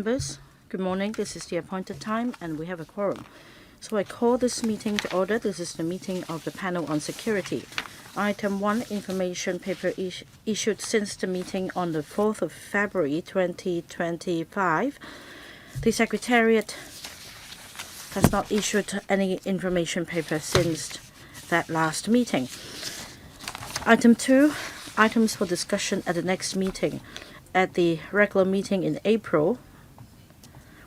Members, good morning. This is the appointed time and we have a quorum. So I call this meeting to order. This is the meeting of the panel on security. Item 1, information paper issued since the meeting on the 4th of February 2025. The Secretariat has not issued any information paper since that last meeting. Item 2, items for discussion at the next meeting. At the regular meeting in April,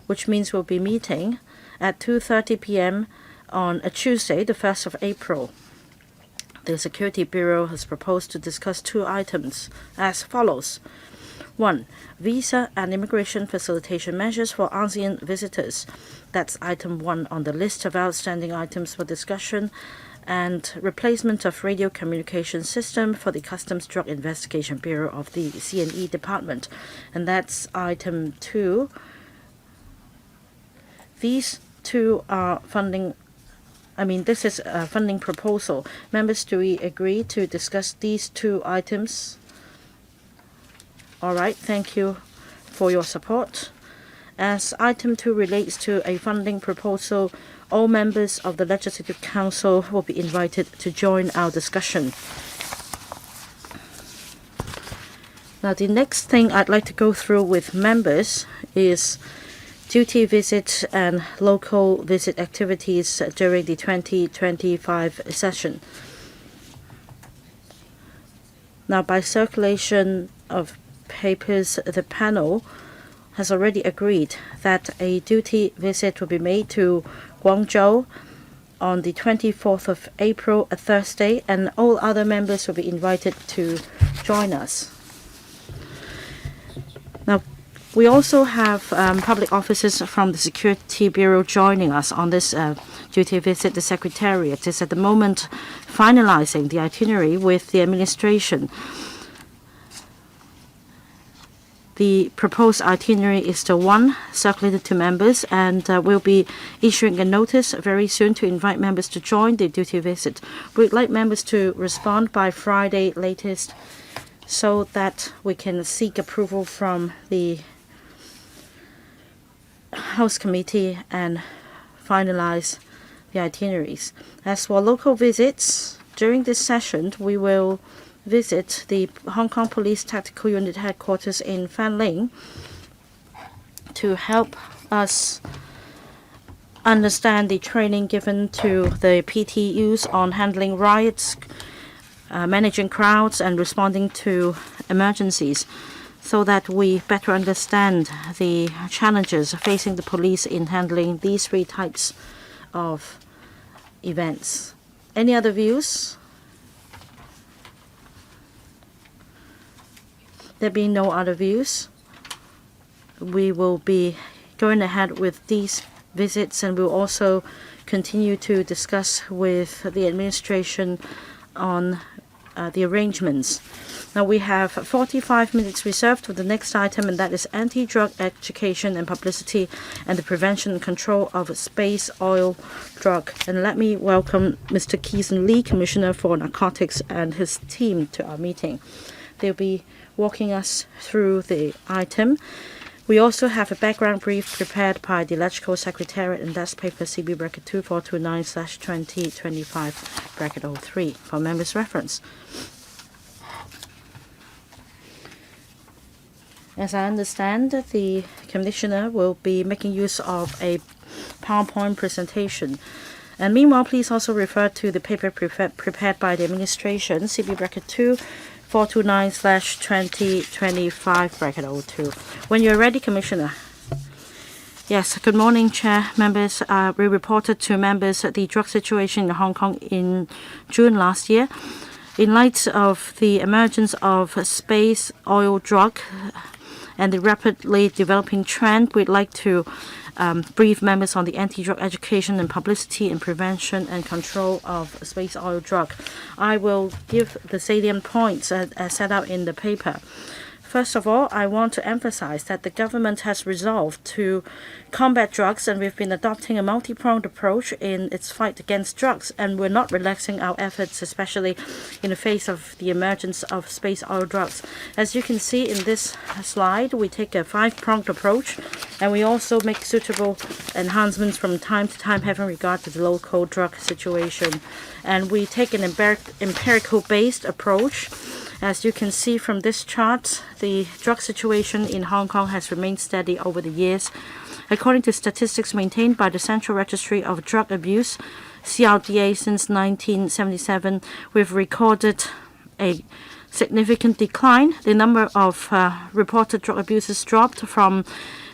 which means we'll be meeting at 2:30 p.m. on a Tuesday, the 1st of April. The Security Bureau has proposed to discuss 2 items as follows. 1. Visa and immigration facilitation measures for ASEAN visitors. That's item 1 on the list of outstanding items for discussion, and replacement of radio communication system for the Customs Drug Investigation Bureau of the C&E Department. And that's item 2. These 2 are this is a funding proposal. Members, do we agree to discuss these 2 items? All right, thank you for your support. As item 2 relates to a funding proposal, all members of the Legislative Council will be invited to join our discussion. Now, the next thing I'd like to go through with members is duty visit and local visit activities during the 2025 session. Now, by circulation of papers, the panel has already agreed that a duty visit will be made to Guangzhou on the 24th of April, a Thursday, and all other members will be invited to join us. Now, we also have public officers from the Security Bureau joining us on this duty visit. The Secretariat is at the moment finalizing the itinerary with the administration. The proposed itinerary is the one circulated to members, and we'll be issuing a notice very soon to invite members to join the duty visit. We'd like members to respond by Friday latest so that we can seek approval from the House Committee and finalize the itineraries. As for local visits, during this session, we will visit the Hong Kong Police Tactical Unit headquarters in Fanling to help us understand the training given to the PTUs on handling riots, managing crowds, and responding to emergencies, so that we better understand the challenges facing the police in handling these 3 types of events. Any other views? There being no other views, we will be going ahead with these visits, and we'll also continue to discuss with the administration on the arrangements. Now, we have 45 minutes reserved for the next item, and that is anti-drug education and publicity and the prevention and control of space oil drug. And let me welcome Mr. Keeson Lee, Commissioner for Narcotics, and his team to our meeting. They'll be walking us through the item. We also have a background brief prepared by the Legislative Secretariat, and that's paper CB bracket 2429/2025 bracket 03 for members' reference. As I understand, the Commissioner will be making use of a PowerPoint presentation. And meanwhile, please also refer to the paper prepared by the administration, CB bracket 2429/2025 bracket 02. When you're ready, Commissioner. Yes, good morning, Chair, members. We reported to members the drug situation in Hong Kong in June last year. In light of the emergence of space oil drug and the rapidly developing trend, we'd like to brief members on the anti-drug education and publicity and prevention and control of space oil drug. I will give the salient points as set out in the paper. First of all, I want to emphasize that the government has resolved to combat drugs, and we've been adopting a multi-pronged approach in its fight against drugs, and we're not relaxing our efforts, especially in the face of the emergence of space oil drugs. As you can see in this slide, we take a 5-pronged approach, and we also make suitable enhancements from time to time having regard to the local drug situation. And we take an empirical-based approach. As you can see from this chart, the drug situation in Hong Kong has remained steady over the years. According to statistics maintained by the Central Registry of Drug Abuse, CRDA, since 1977, we've recorded a significant decline. The number of reported drug abuses dropped from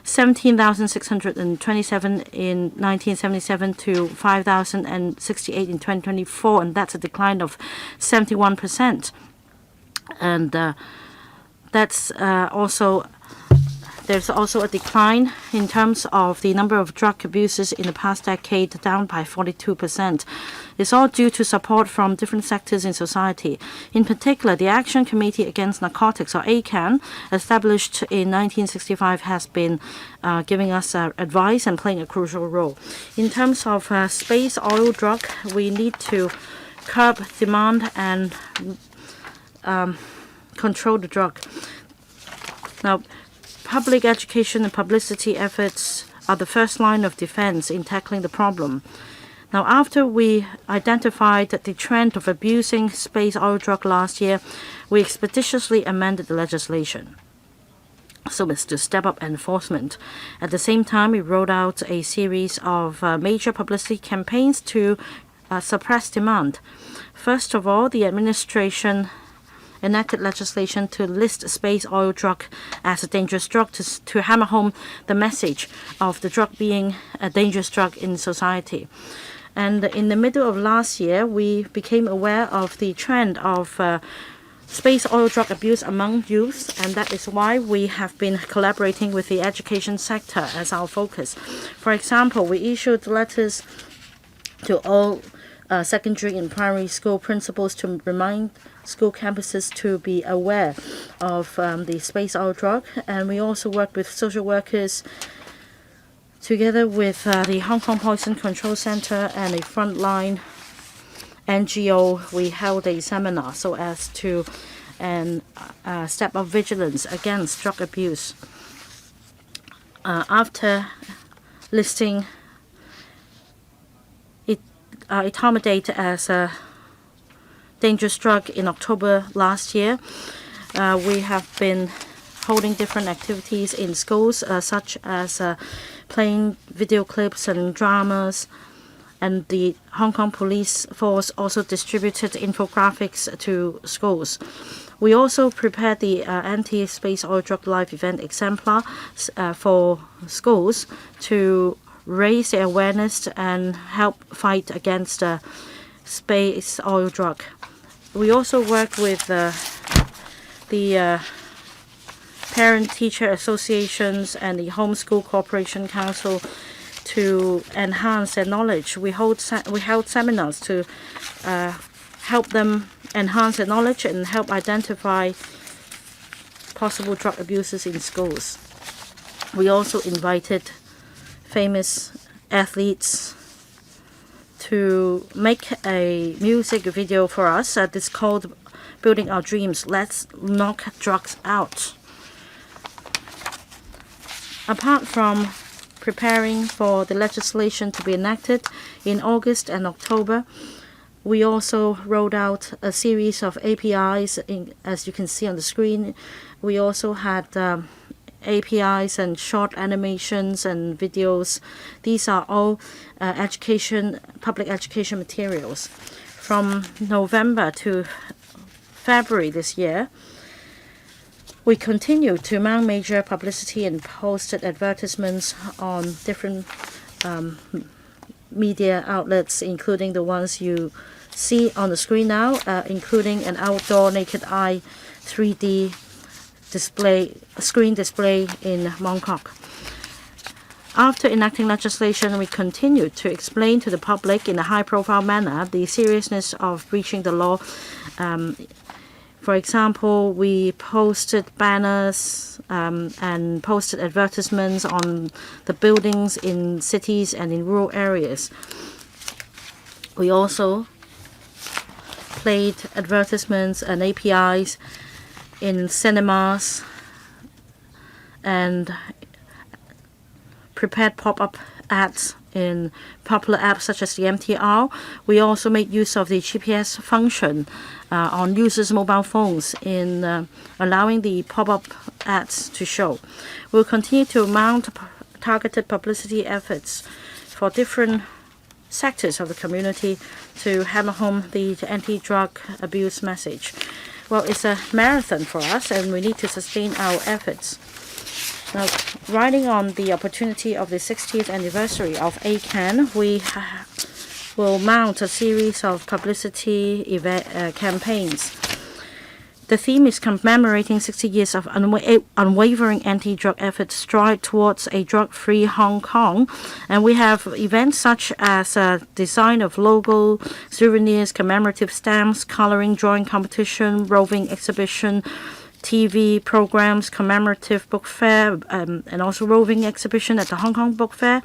17,627 in 1977 to 5,068 in 2024, and that's a decline of 71%. And there's also a decline in terms of the number of drug abuses in the past decade, down by 42%. It's all due to support from different sectors in society. In particular, the Action Committee Against Narcotics, or ACAN, established in 1965, has been giving us advice and playing a crucial role. In terms of space oil drug, we need to curb demand and control the drug. Now, public education and publicity efforts are the first line of defense in tackling the problem. Now, after we identified the trend of abusing space oil drug last year, we expeditiously amended the legislation so as to step up enforcement. At the same time, we rolled out a series of major publicity campaigns to suppress demand. First of all, the administration enacted legislation to list space oil drug as a dangerous drug to hammer home the message of the drug being a dangerous drug in society. And in the middle of last year, we became aware of the trend of space oil drug abuse among youth, and that is why we have been collaborating with the education sector as our focus. For example, we issued letters to all secondary and primary school principals to remind school campuses to be aware of the space oil drug, and we also worked with social workers together with the Hong Kong Poison Control Center and a frontline NGO. We held a seminar so as to step up vigilance against drug abuse. After listing etomidate as a dangerous drug in October last year, we have been holding different activities in schools, such as playing video clips and dramas, and the Hong Kong Police Force also distributed infographics to schools. We also prepared the anti-space oil drug live event exemplar for schools to raise the awareness and help fight against space oil drug. We also work with the parent-teacher associations and the Homeschool Cooperation Council to enhance their knowledge. We held seminars to help them enhance their knowledge and help identify possible drug abuses in schools. We also invited famous athletes to make a music video for us. It's called Building Our Dreams. Let's knock drugs out. Apart from preparing for the legislation to be enacted in August and October, we also rolled out a series of APIs, as you can see on the screen. We also had APIs and short animations and videos. These are all public education materials. From November to February this year, we continue to mount major publicity and posted advertisements on different media outlets, including the ones you see on the screen now, including an outdoor naked eye 3D screen display in Mongkok. After enacting legislation, we continued to explain to the public in a high-profile manner the seriousness of breaching the law. For For example, we posted banners and posted advertisements on the buildings in cities and in rural areas. We also played advertisements and APIs in cinemas and prepared pop-up ads in popular apps such as the MTR. We also made use of the GPS function on users' mobile phones in allowing the pop-up ads to show. We'll continue to mount targeted publicity efforts for different sectors of the community to hammer home the anti-drug abuse message. Well, it's a marathon for us, and we need to sustain our efforts. Now, riding on the opportunity of the 60th anniversary of ACAN, we will mount a series of publicity campaigns. The theme is commemorating 60 years of unwavering anti-drug efforts stride towards a drug-free Hong Kong. And we have events such as design of logo, souvenirs, commemorative stamps, coloring, drawing competition, roving exhibition, TV programs, commemorative book fair, and also roving exhibition at the Hong Kong Book Fair,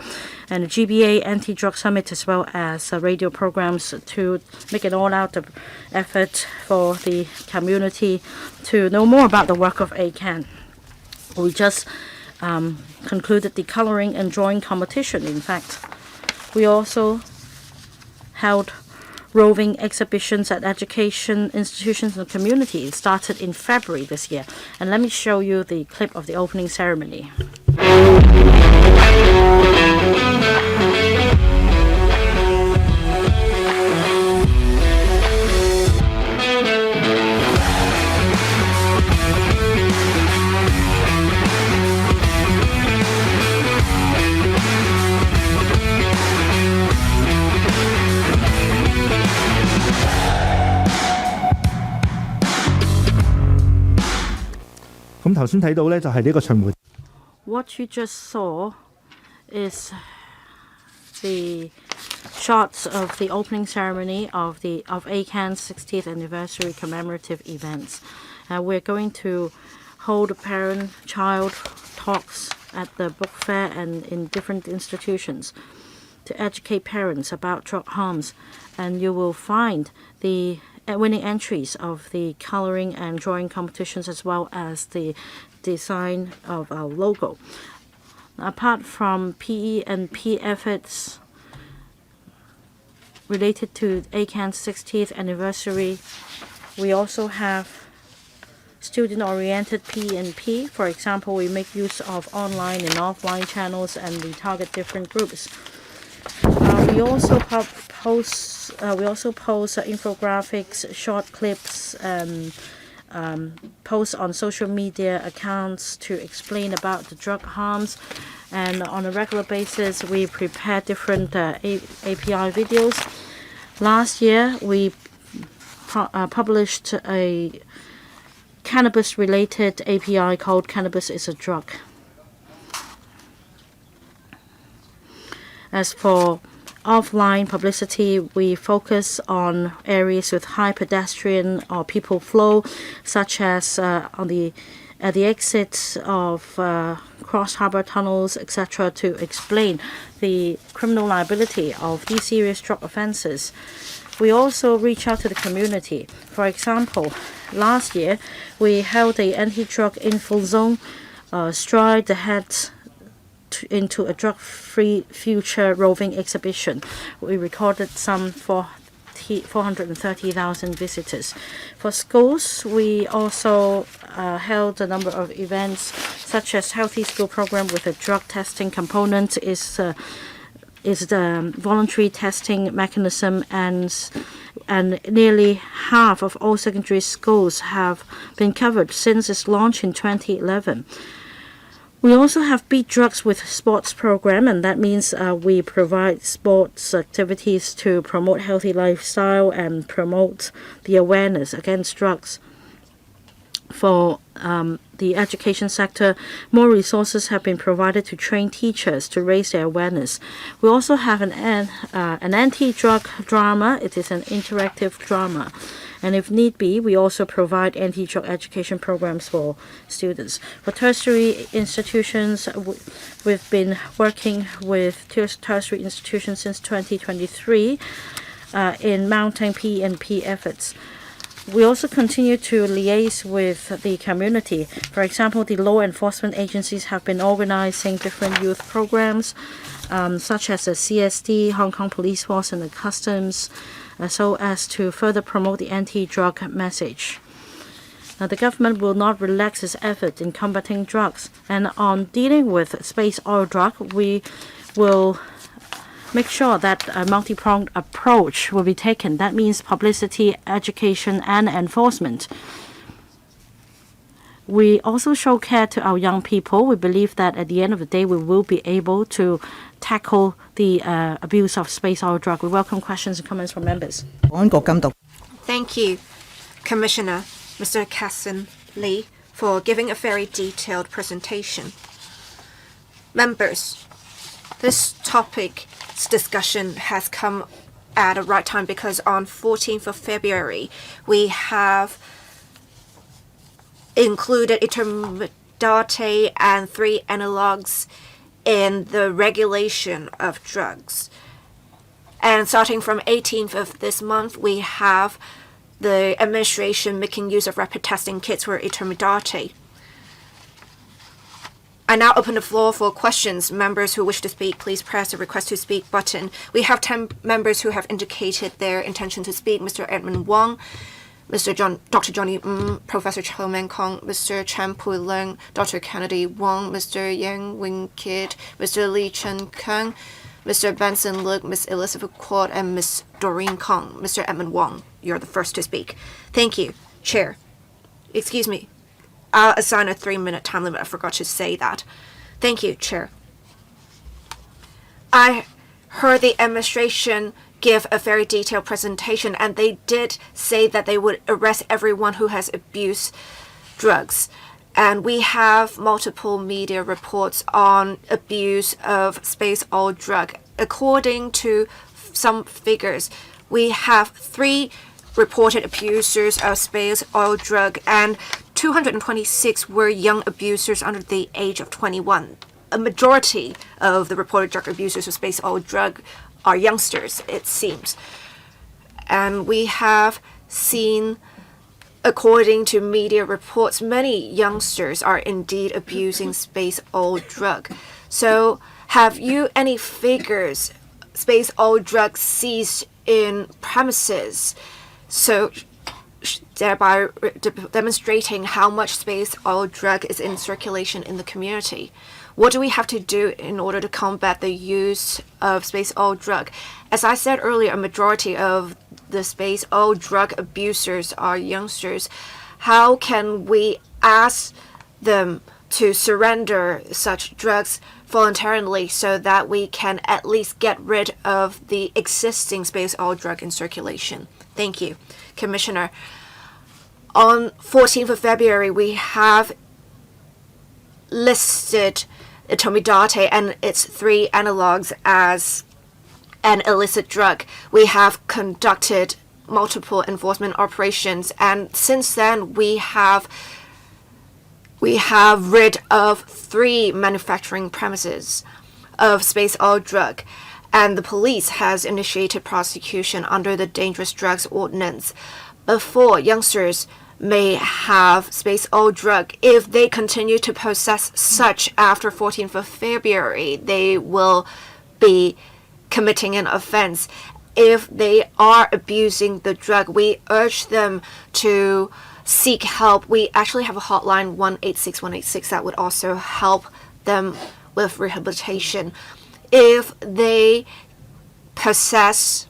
and the GBA Anti-Drug Summit, as well as radio programs to make an all-out effort for the community to know more about the work of ACAN. We just concluded the coloring and drawing competition. In fact, we also held roving exhibitions at education institutions and community. It started in February this year. And let me show you the clip of the opening ceremony. 咁頭先睇到呢，就係呢個巡迴。What you just saw is the shots of the opening ceremony of ACAN's 60th anniversary commemorative events. We're going to hold parent-child talks at the book fair and in different institutions to educate parents about drug harms, and you will find the winning entries of the coloring and drawing competitions, as well as the design of our logo. Apart from PE and P efforts related to ACAN's 60th anniversary, we also have student-oriented P&P. For example, we make use of online and offline channels, and we target different groups. We also post infographics, short clips, and posts on social media accounts to explain about the drug harms. And on a regular basis, we prepare different API videos. Last year, we published a cannabis-related API called "Cannabis is a Drug." As for offline publicity, we focus on areas with high pedestrian or people flow, such as at the exits of cross harbor tunnels, etc., to explain the criminal liability of these serious drug offenses. We also reach out to the community. For example, last year we held a anti-drug info zone, stride ahead into a drug-free future roving exhibition. We recorded some 430,000 visitors. For schools, we also held a number of events, such as Healthy School Program with a drug testing component is the voluntary testing mechanism, and nearly half of all secondary schools have been covered since its launch in 2011. We also have Beat Drugs with Sports program, and that means we provide sports activities to promote healthy lifestyle and promote the awareness against drugs. For the education sector, more resources have been provided to train teachers to raise their awareness. We also have an anti-drug drama. It is an interactive drama, And if need be, we also provide anti-drug education programs for students. For tertiary institutions, we've been working with tertiary institutions since 2023 in mounting P&P efforts. We also continue to liaise with the community. For example, the law enforcement agencies have been organizing different youth programs, such as the CSD, Hong Kong Police Force, and the Customs, so as to further promote the anti-drug message. Now, the government will not relax its effort in combating drugs. And on dealing with space oil drug, we will make sure that a multi-pronged approach will be taken. That means publicity, education, and enforcement. We also show care to our young people. We believe that at the end of the day, we will be able to tackle the abuse of space oil drug. We welcome questions and comments from members. Thank you, Commissioner Mr. Casson Lee, for giving a very detailed presentation. Members, this topic's discussion has come at a right time because on 14th of February, we have included intermediate and 3 analogs in the regulation of drugs. And starting from 18th of this month, we have the administration making use of rapid testing kits for intermediate. I now open the floor for questions. Members who wish to speak, please press the request to speak button. We have 10 members who have indicated their intention to speak. Mr. Edmund Wong, Dr. Johnny Professor Chow Man Kong, Mr. Chen Pui Leung, Dr. Kennedy Wong, Mr. Yang Wing Kid, Mr. Lee Chen Kung, Mr. Benson Look, Ms. Elizabeth Quad, and Ms. Doreen Kong. Mr. Edmund Wong, you're the first to speak. Thank you, Chair. Excuse me. I'll assign a 3-minute time limit. I forgot to say that. Thank you, Chair. I heard the administration give a very detailed presentation, and they did say that they would arrest everyone who has abused drugs. And we have multiple media reports on abuse of space oil drug. According to some figures, we have 3 reported abusers of space oil drug, and 226 were young abusers under the age of 21. A majority of the reported drug abusers of space oil drug are youngsters, it seems. And we have seen, according to media reports, many youngsters are indeed abusing space oil drug. So have you any figures, space oil drug seized in premises? So thereby demonstrating how much space oil drug is in circulation in the community. What do we have to do in order to combat the use of space oil drug? As I said earlier, a majority of the space oil drug abusers are youngsters. How can we ask them to surrender such drugs voluntarily so that we can at least get rid of the existing space oil drug in circulation? Thank you, Commissioner. On 14th of February, we have listed etomidate and its 3 analogs as an illicit drug. We have conducted multiple enforcement operations, and since then we have rid of 3 manufacturing premises of space oil drug. And the police has initiated prosecution under the Dangerous Drugs Ordinance. Before, youngsters may have space oil drug. If they continue to possess such after 14th of February, they will be committing an offense. If they are abusing the drug, we urge them to seek help. We actually have a hotline 186 that would also help them with rehabilitation. If they possess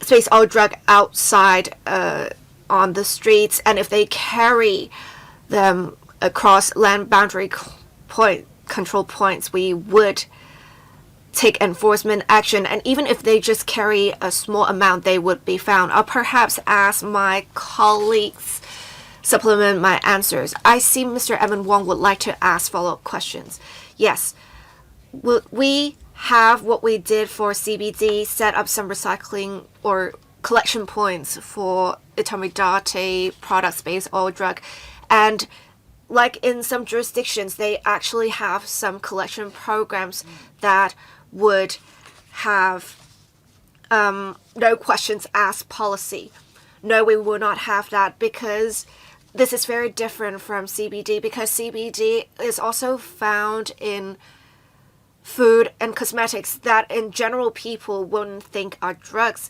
space oil drug outside on the streets, and if they carry them across land boundary control points, we would take enforcement action. And even if they just carry a small amount, they would be found. I'll perhaps ask my colleagues supplement my answers. I see Mr. Evan Wong would like to ask follow-up questions. Yes. Will we have what we did for CBD, set up some recycling or collection points for Itamidate product space oil drug. And like in some jurisdictions, they actually have some collection programs that would have no questions asked policy. No, we will not have that because this is very different from CBD, because CBD is also found in food and cosmetics that in general people wouldn't think are drugs.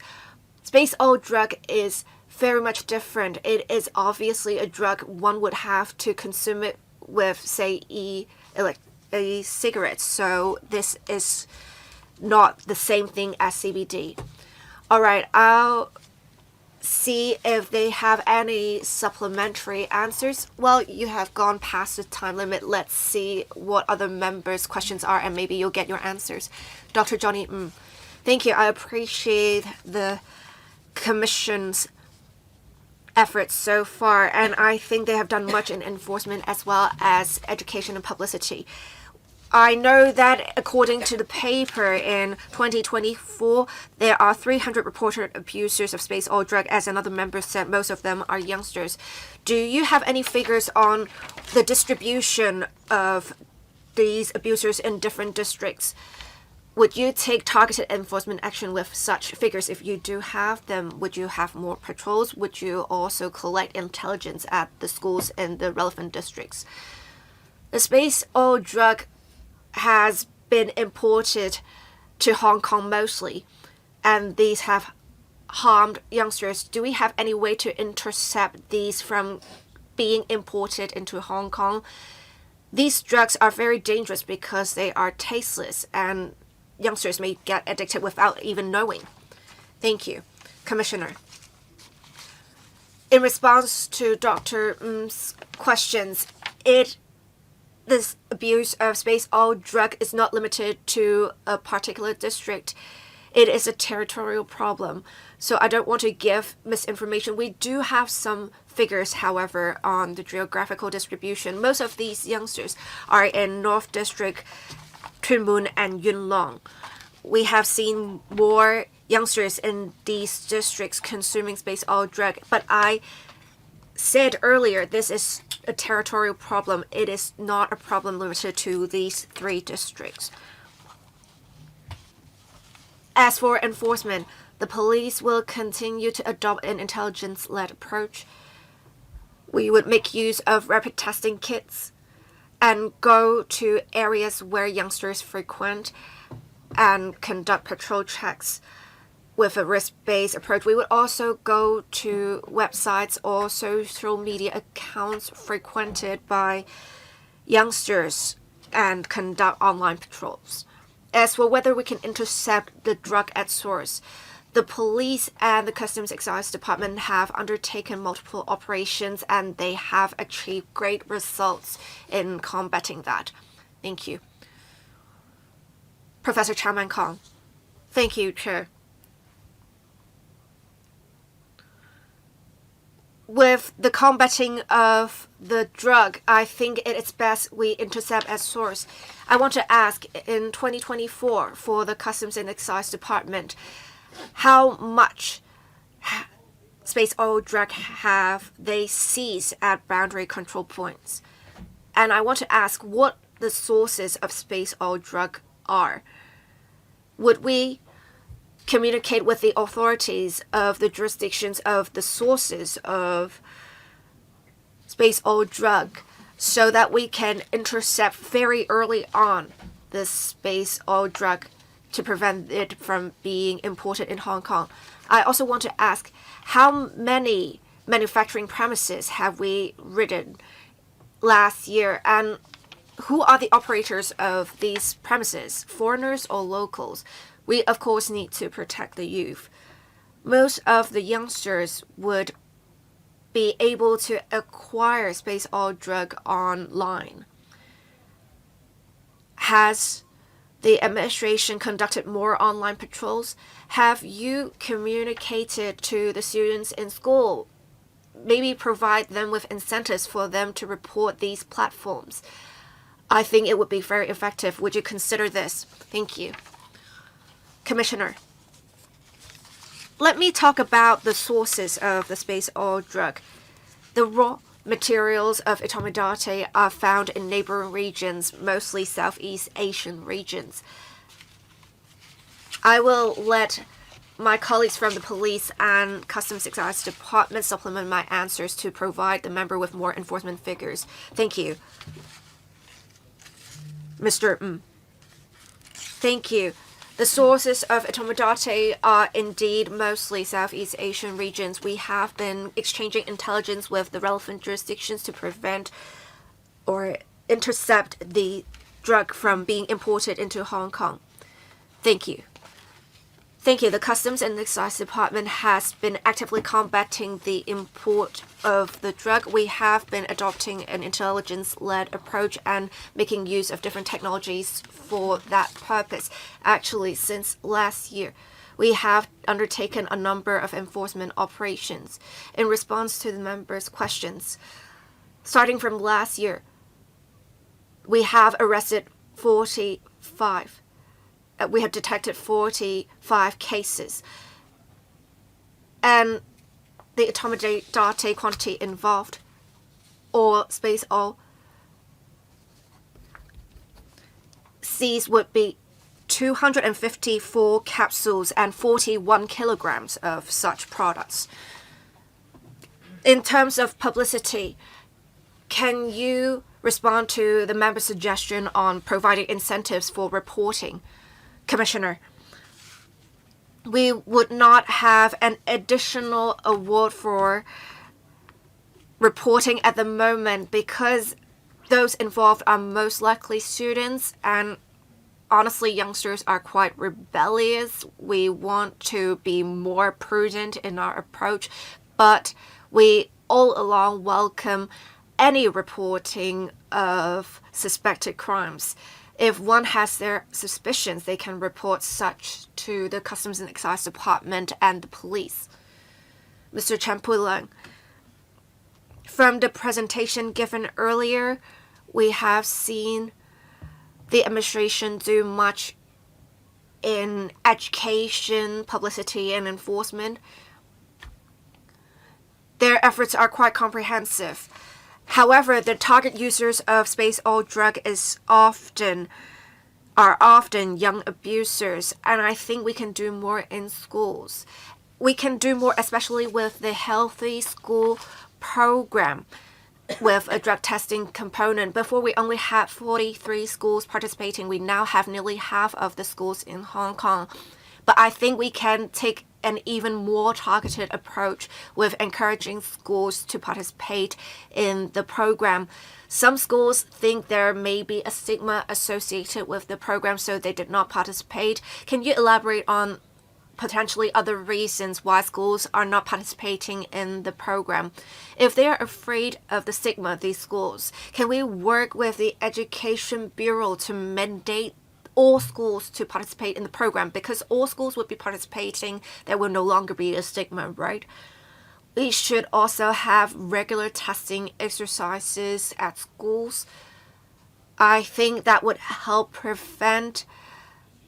Space oil drug is very much different. It is obviously a drug one would have to consume it with, say, a cigarette. So this is not the same thing as CBD. All right, I'll see if they have any supplementary answers. Well, you have gone past the time limit. Let's see what other members' questions are, and maybe you'll get your answers. Dr. Johnny, thank you. I appreciate the Commission's efforts so far, and I think they have done much in enforcement as well as education and publicity. I know that according to the paper in 2024, there are 300 reported abusers of space oil drug. As another member said, most of them are youngsters. Do you have any figures on the distribution of these abusers in different districts? Would you take targeted enforcement action with such figures? If you do have them, would you have more patrols? Would you also collect intelligence at the schools in the relevant districts? The space oil drug has been imported to Hong Kong mostly, and these have harmed youngsters. Do we have any way to intercept these from being imported into Hong Kong? These drugs are very dangerous because they are tasteless, and youngsters may get addicted without even knowing. Thank you. Commissioner. In response to Dr. Ng's questions, this abuse of space oil drug is not limited to a particular district. It is a territorial problem. So I don't want to give misinformation. We do have some figures, however, on the geographical distribution. Most of these youngsters are in North District, Tuen Mun, and Yuen Long. We have seen more youngsters in these districts consuming space oil drug, but I said earlier, this is a territorial problem. It is not a problem limited to these 3 districts. As for enforcement, the police will continue to adopt an intelligence-led approach. We would make use of rapid testing kits and go to areas where youngsters frequent and conduct patrol checks with a risk-based approach. We would also go to websites or social media accounts frequented by youngsters and conduct online patrols. As for whether we can intercept the drug at source, the police and the Customs Excise Department have undertaken multiple operations, and they have achieved great results in combating that. Thank you. Professor Chairman Kong. Thank you, Chair. With the combating of the drug, I think it is best we intercept at source. I want to ask, in 2024, for the Customs and Excise Department, how much space oil drug have they seized at boundary control points? And I want to ask what the sources of space oil drug are. Would we communicate with the authorities of the jurisdictions of the sources of space oil drug so that we can intercept very early on this space oil drug to prevent it from being imported in Hong Kong? I also want to ask, how many manufacturing premises have we ridden last year, and who are the operators of these premises, foreigners or locals? We, of course, need to protect the youth. Most of the youngsters would be able to acquire space oil drug online. Has the administration conducted more online patrols? Have you communicated to the students in school? Maybe provide them with incentives for them to report these platforms. I think it would be very effective. Would you consider this? Thank you. Commissioner. Let me talk about the sources of the space oil drug. The raw materials of etomidate are found in neighboring regions, mostly Southeast Asian regions. I will let my colleagues from the police and customs excise department supplement my answers to provide the member with more enforcement figures. Thank you. Mr. Thank you. The sources of etomidate are indeed mostly Southeast Asian regions. We have been exchanging intelligence with the relevant jurisdictions to prevent or intercept the drug from being imported into Hong Kong. Thank you. Thank you. The Customs and Excise Department has been actively combating the import of the drug. We have been adopting an intelligence-led approach and making use of different technologies for that purpose. Actually, since last year, we have undertaken a number of enforcement operations. In response to the members' questions, starting from last year, we have arrested 45. We have detected 45 cases. And the etomidate quantity involved, or space oil, seized would be 254 capsules and 41 kilograms of such products. In terms of publicity, can you respond to the member's suggestion on providing incentives for reporting? Commissioner, we would not have an additional award for reporting at the moment because those involved are most likely students, and honestly, youngsters are quite rebellious. We want to be more prudent in our approach, but we all along welcome any reporting of suspected crimes. If one has their suspicions, they can report such to the Customs and Excise Department and the police. Mr. Champuleng, from the presentation given earlier, we have seen the administration do much in education, publicity, and enforcement. Their efforts are quite comprehensive. However, the target users of space oil drug are often young abusers, and I think we can do more in schools. We can do more, especially with the Healthy School program, with a drug testing component. Before, we only had 43 schools participating. We now have nearly half of the schools in Hong Kong. But I think we can take an even more targeted approach with encouraging schools to participate in the program. Some schools think there may be a stigma associated with the program, so they did not participate. Can you elaborate on potentially other reasons why schools are not participating in the program? If they are afraid of the stigma of these schools, can we work with the Education Bureau to mandate all schools to participate in the program? Because all schools would be participating, there will no longer be a stigma, right? We should also have regular testing exercises at schools. I think that would help prevent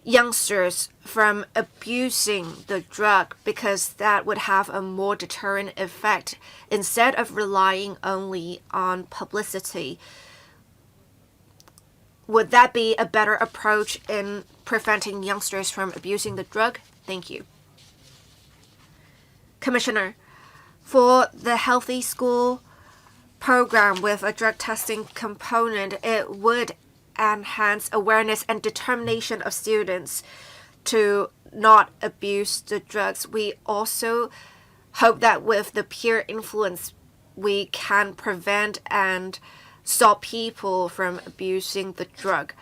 youngsters from abusing the drug, because that would have a more deterrent effect instead of relying only on publicity. Would that be a better approach in preventing youngsters from abusing the drug? Thank you. Commissioner, for the Healthy School program with a drug testing component, it would enhance awareness and determination of students to not abuse the drugs. We also hope that with the peer influence, we can prevent and stop people from abusing the drug.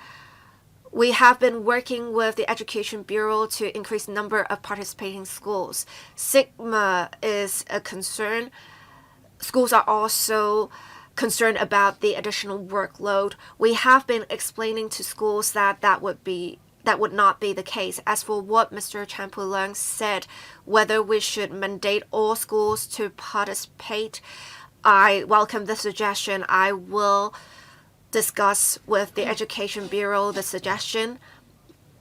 We have been working with the Education Bureau to increase the number of participating schools. Stigma is a concern. Schools are also concerned about the additional workload. We have been explaining to schools that would not be the case. As for what Mr. Champuleng said, whether we should mandate all schools to participate, I welcome the suggestion. I will discuss with the Education Bureau the suggestion.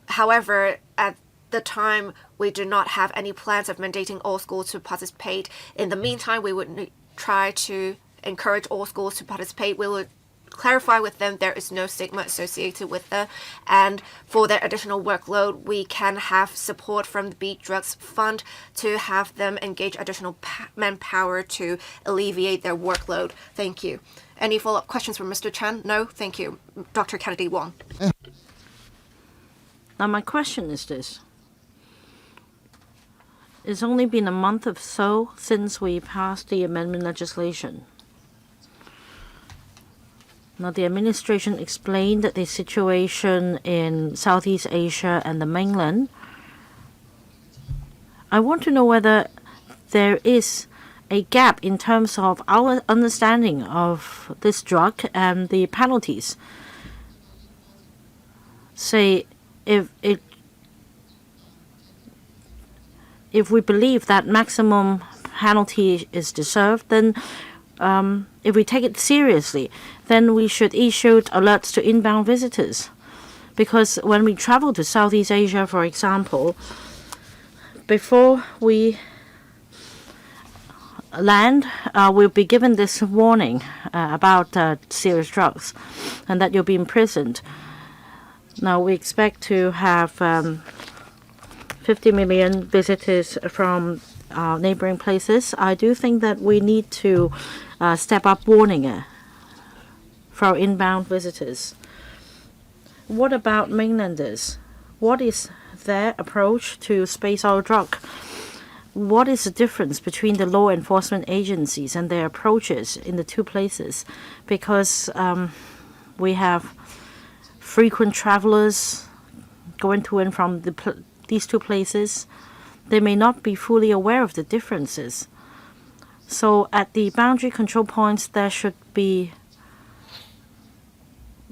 However, at the time, we do not have any plans of mandating all schools to participate. In the meantime, we would try to encourage all schools to participate. We would clarify with them there is no stigma associated with them, and for their additional workload, we can have support from the Beat Drugs Fund to have them engage additional manpower to alleviate their workload. Thank you. Any follow-up questions from Mr. Chan? No? Thank you. Dr. Kennedy Wong. Now my question is this. It's only been a month or so since we passed the amendment legislation. Now, the administration explained that the situation in Southeast Asia and the mainland. I want to know whether there is a gap in terms of our understanding of this drug and the penalties. Say, if we believe that maximum penalty is deserved, then if we take it seriously, then we should issue alerts to inbound visitors. Because when we travel to Southeast Asia, for example, before we land, we'll be given this warning about serious drugs and that you'll be imprisoned. Now, we expect to have 50 million visitors from neighboring places. I do think that we need to step up warning for our inbound visitors. What about mainlanders? What is their approach to space oil drug? What is the difference between the law enforcement agencies and their approaches in the two places? Because we have frequent travelers going to and from these two places. They may not be fully aware of the differences. So at the boundary control points, there should be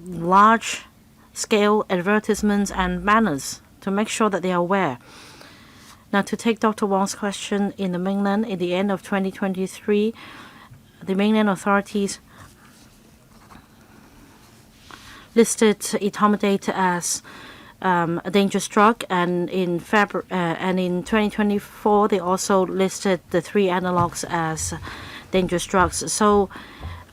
large-scale advertisements and banners to make sure that they are aware. Now, to take Dr. Wong's question, in the mainland, at the end of 2023, the mainland authorities listed etomidate as a dangerous drug, and in 2024 they also listed the three analogs as dangerous drugs. So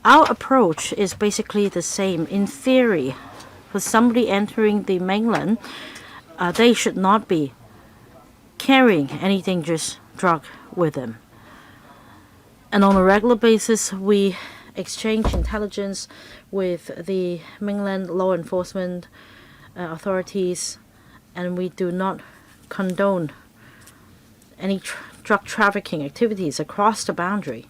our approach is basically the same. In theory, for somebody entering the mainland, they should not be carrying any dangerous drug with them. And on a regular basis, we exchange intelligence with the mainland law enforcement authorities, and we do not condone any drug trafficking activities across the boundary.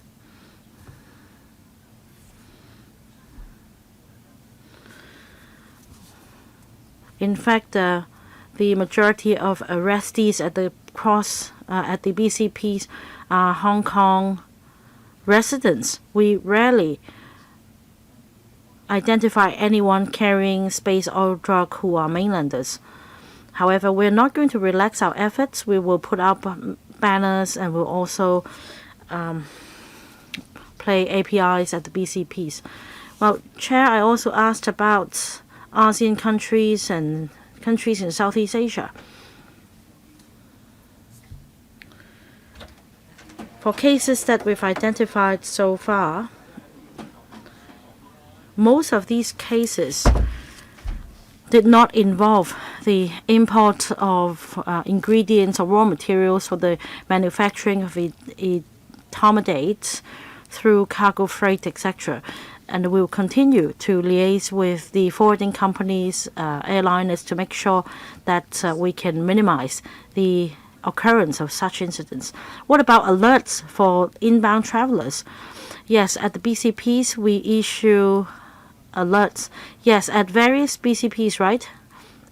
In fact, the majority of arrestees at the BCPs are Hong Kong residents. We rarely identify anyone carrying space oil drug who are mainlanders. However, we're not going to relax our efforts. We will put up banners, and we'll also play APIs at the BCPs. Well, Chair, I also asked about ASEAN countries and countries in Southeast Asia. For cases that we've identified so far, most of these cases did not involve the import of ingredients or raw materials for the manufacturing of etomidate through cargo freight, etc. And we will continue to liaise with the forwarding companies, airliners, to make sure that we can minimize the occurrence of such incidents. What about alerts for inbound travelers? Yes, at the BCPs, we issue alerts. Yes, at various BCPs, right?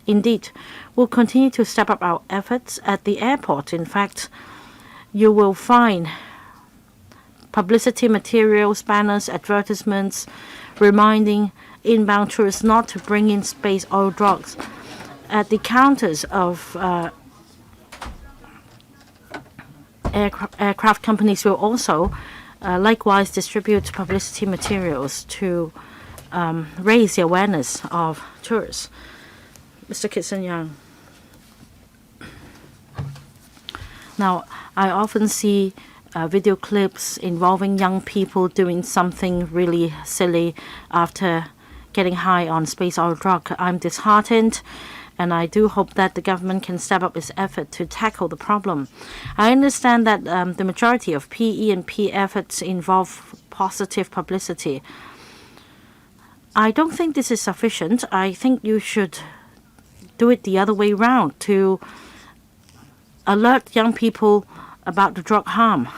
Indeed. We'll continue to step up our efforts at the airport. In fact, you will find publicity materials, banners, advertisements, reminding inbound tourists not to bring in space oil drugs. At the counters of aircraft companies will also likewise distribute publicity materials to raise the awareness of tourists. Mr. Kitson Young. Now, I often see video clips involving young people doing something really silly after getting high on space oil drug. I'm disheartened, and I do hope that the government can step up its effort to tackle the problem. I understand that the majority of PE&P efforts involve positive publicity. I don't think this is sufficient. I think you should do it the other way round to alert young people about the drug harm.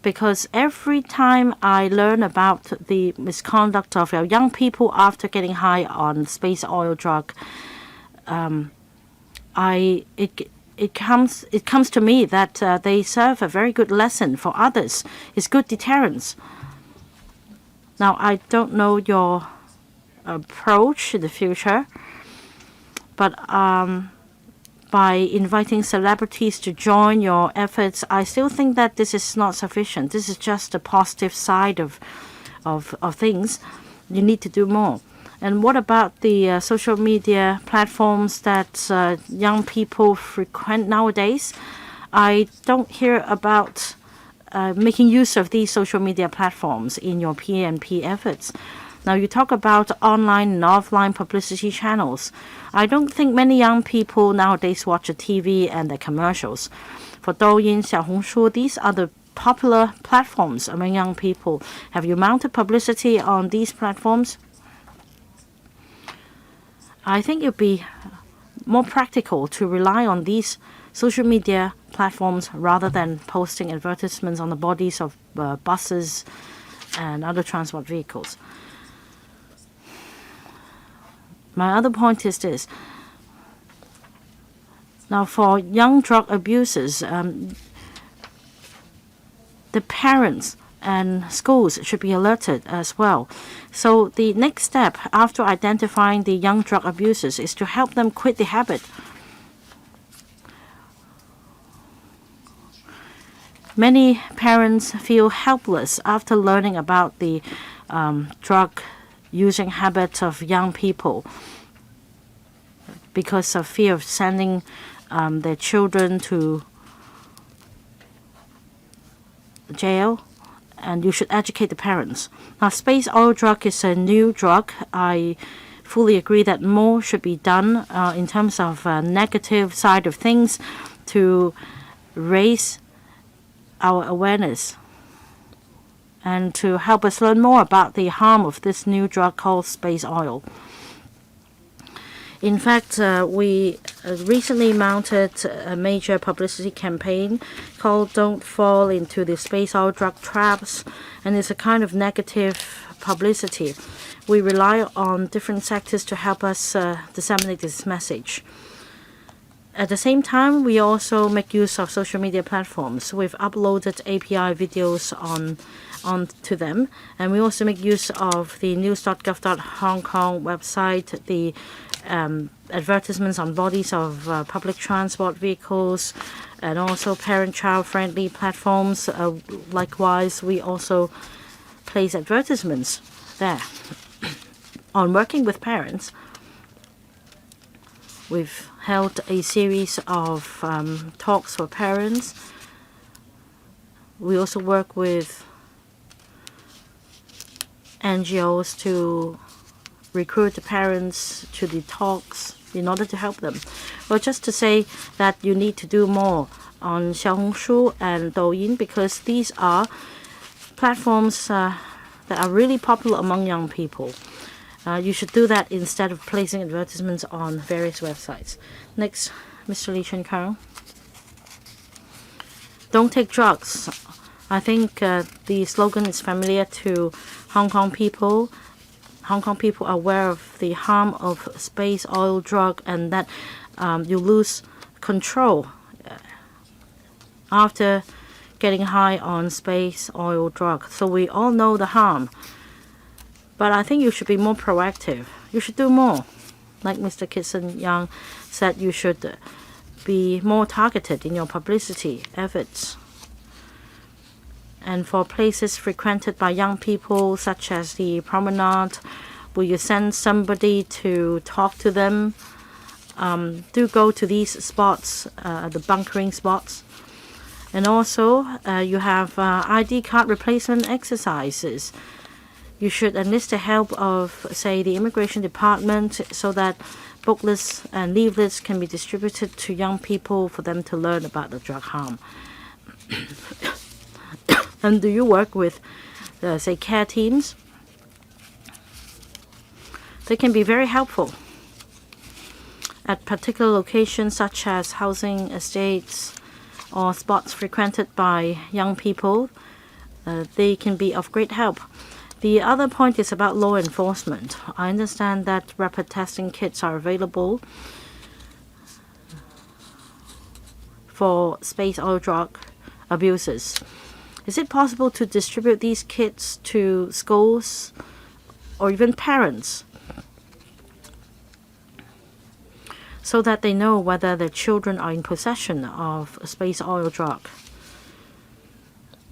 Because every time I learn about the misconduct of our young people after getting high on space oil drug, it comes to me that they serve a very good lesson for others. It's good deterrence. Now, I don't know your approach in the future, but by inviting celebrities to join your efforts, I still think that this is not sufficient. This is just the positive side of things. You need to do more. And what about the social media platforms that young people frequent nowadays? I don't hear about making use of these social media platforms in your P&P efforts. Now, you talk about online and offline publicity channels. I don't think many young people nowadays watch the TV and the commercials. For Douyin, Xiaohongshu, these are the popular platforms among young people. Have you mounted publicity on these platforms? I think it would be more practical to rely on these social media platforms rather than posting advertisements on the bodies of buses and other transport vehicles. My other point is this. Now, for young drug abusers, the parents and schools should be alerted as well. So the next step after identifying the young drug abusers is to help them quit the habit. Many parents feel helpless after learning about the drug using habits of young people because of fear of sending their children to jail, and you should educate the parents. Now, space oil drug is a new drug. I fully agree that more should be done in terms of negative side of things to raise our awareness and to help us learn more about the harm of this new drug called space oil. In fact, we recently mounted a major publicity campaign called Don't Fall into the Space Oil Drug Traps, and it's a kind of negative publicity. We rely on different sectors to help us disseminate this message. At the same time, we also make use of social media platforms. We've uploaded API videos onto them, and we also make use of the news.gov.hk website, the advertisements on bodies of public transport vehicles, and also parent-child friendly platforms. Likewise, we also place advertisements there. On working with parents, we've held a series of talks for parents. We also work with NGOs to recruit the parents to the talks in order to help them. Well, just to say that you need to do more on Xiaohongshu and Douyin, because these are platforms that are really popular among young people. You should do that instead of placing advertisements on various websites. Next, Mr. Lee Chun-Kang. Don't take drugs. I think the slogan is familiar to Hong Kong people. Hong Kong people are aware of the harm of space oil drug, and that you lose control after getting high on space oil drug. So we all know the harm. But I think you should be more proactive. You should do more. Like Mr. Kitson Young said, you should be more targeted in your publicity efforts. And for places frequented by young people, such as the promenade, will you send somebody to talk to them do go to these spots, the bunkering spots. And also, you have ID card replacement exercises. You should enlist the help of, say, the immigration department so that booklets and leaflets can be distributed to young people for them to learn about the drug harm. And do you work with, say, care teams? They can be very helpful at particular locations such as housing estates or spots frequented by young people. They can be of great help. The other point is about law enforcement. I understand that rapid testing kits are available for space oil drug abusers. Is it possible to distribute these kits to schools or even parents so that they know whether their children are in possession of a space oil drug?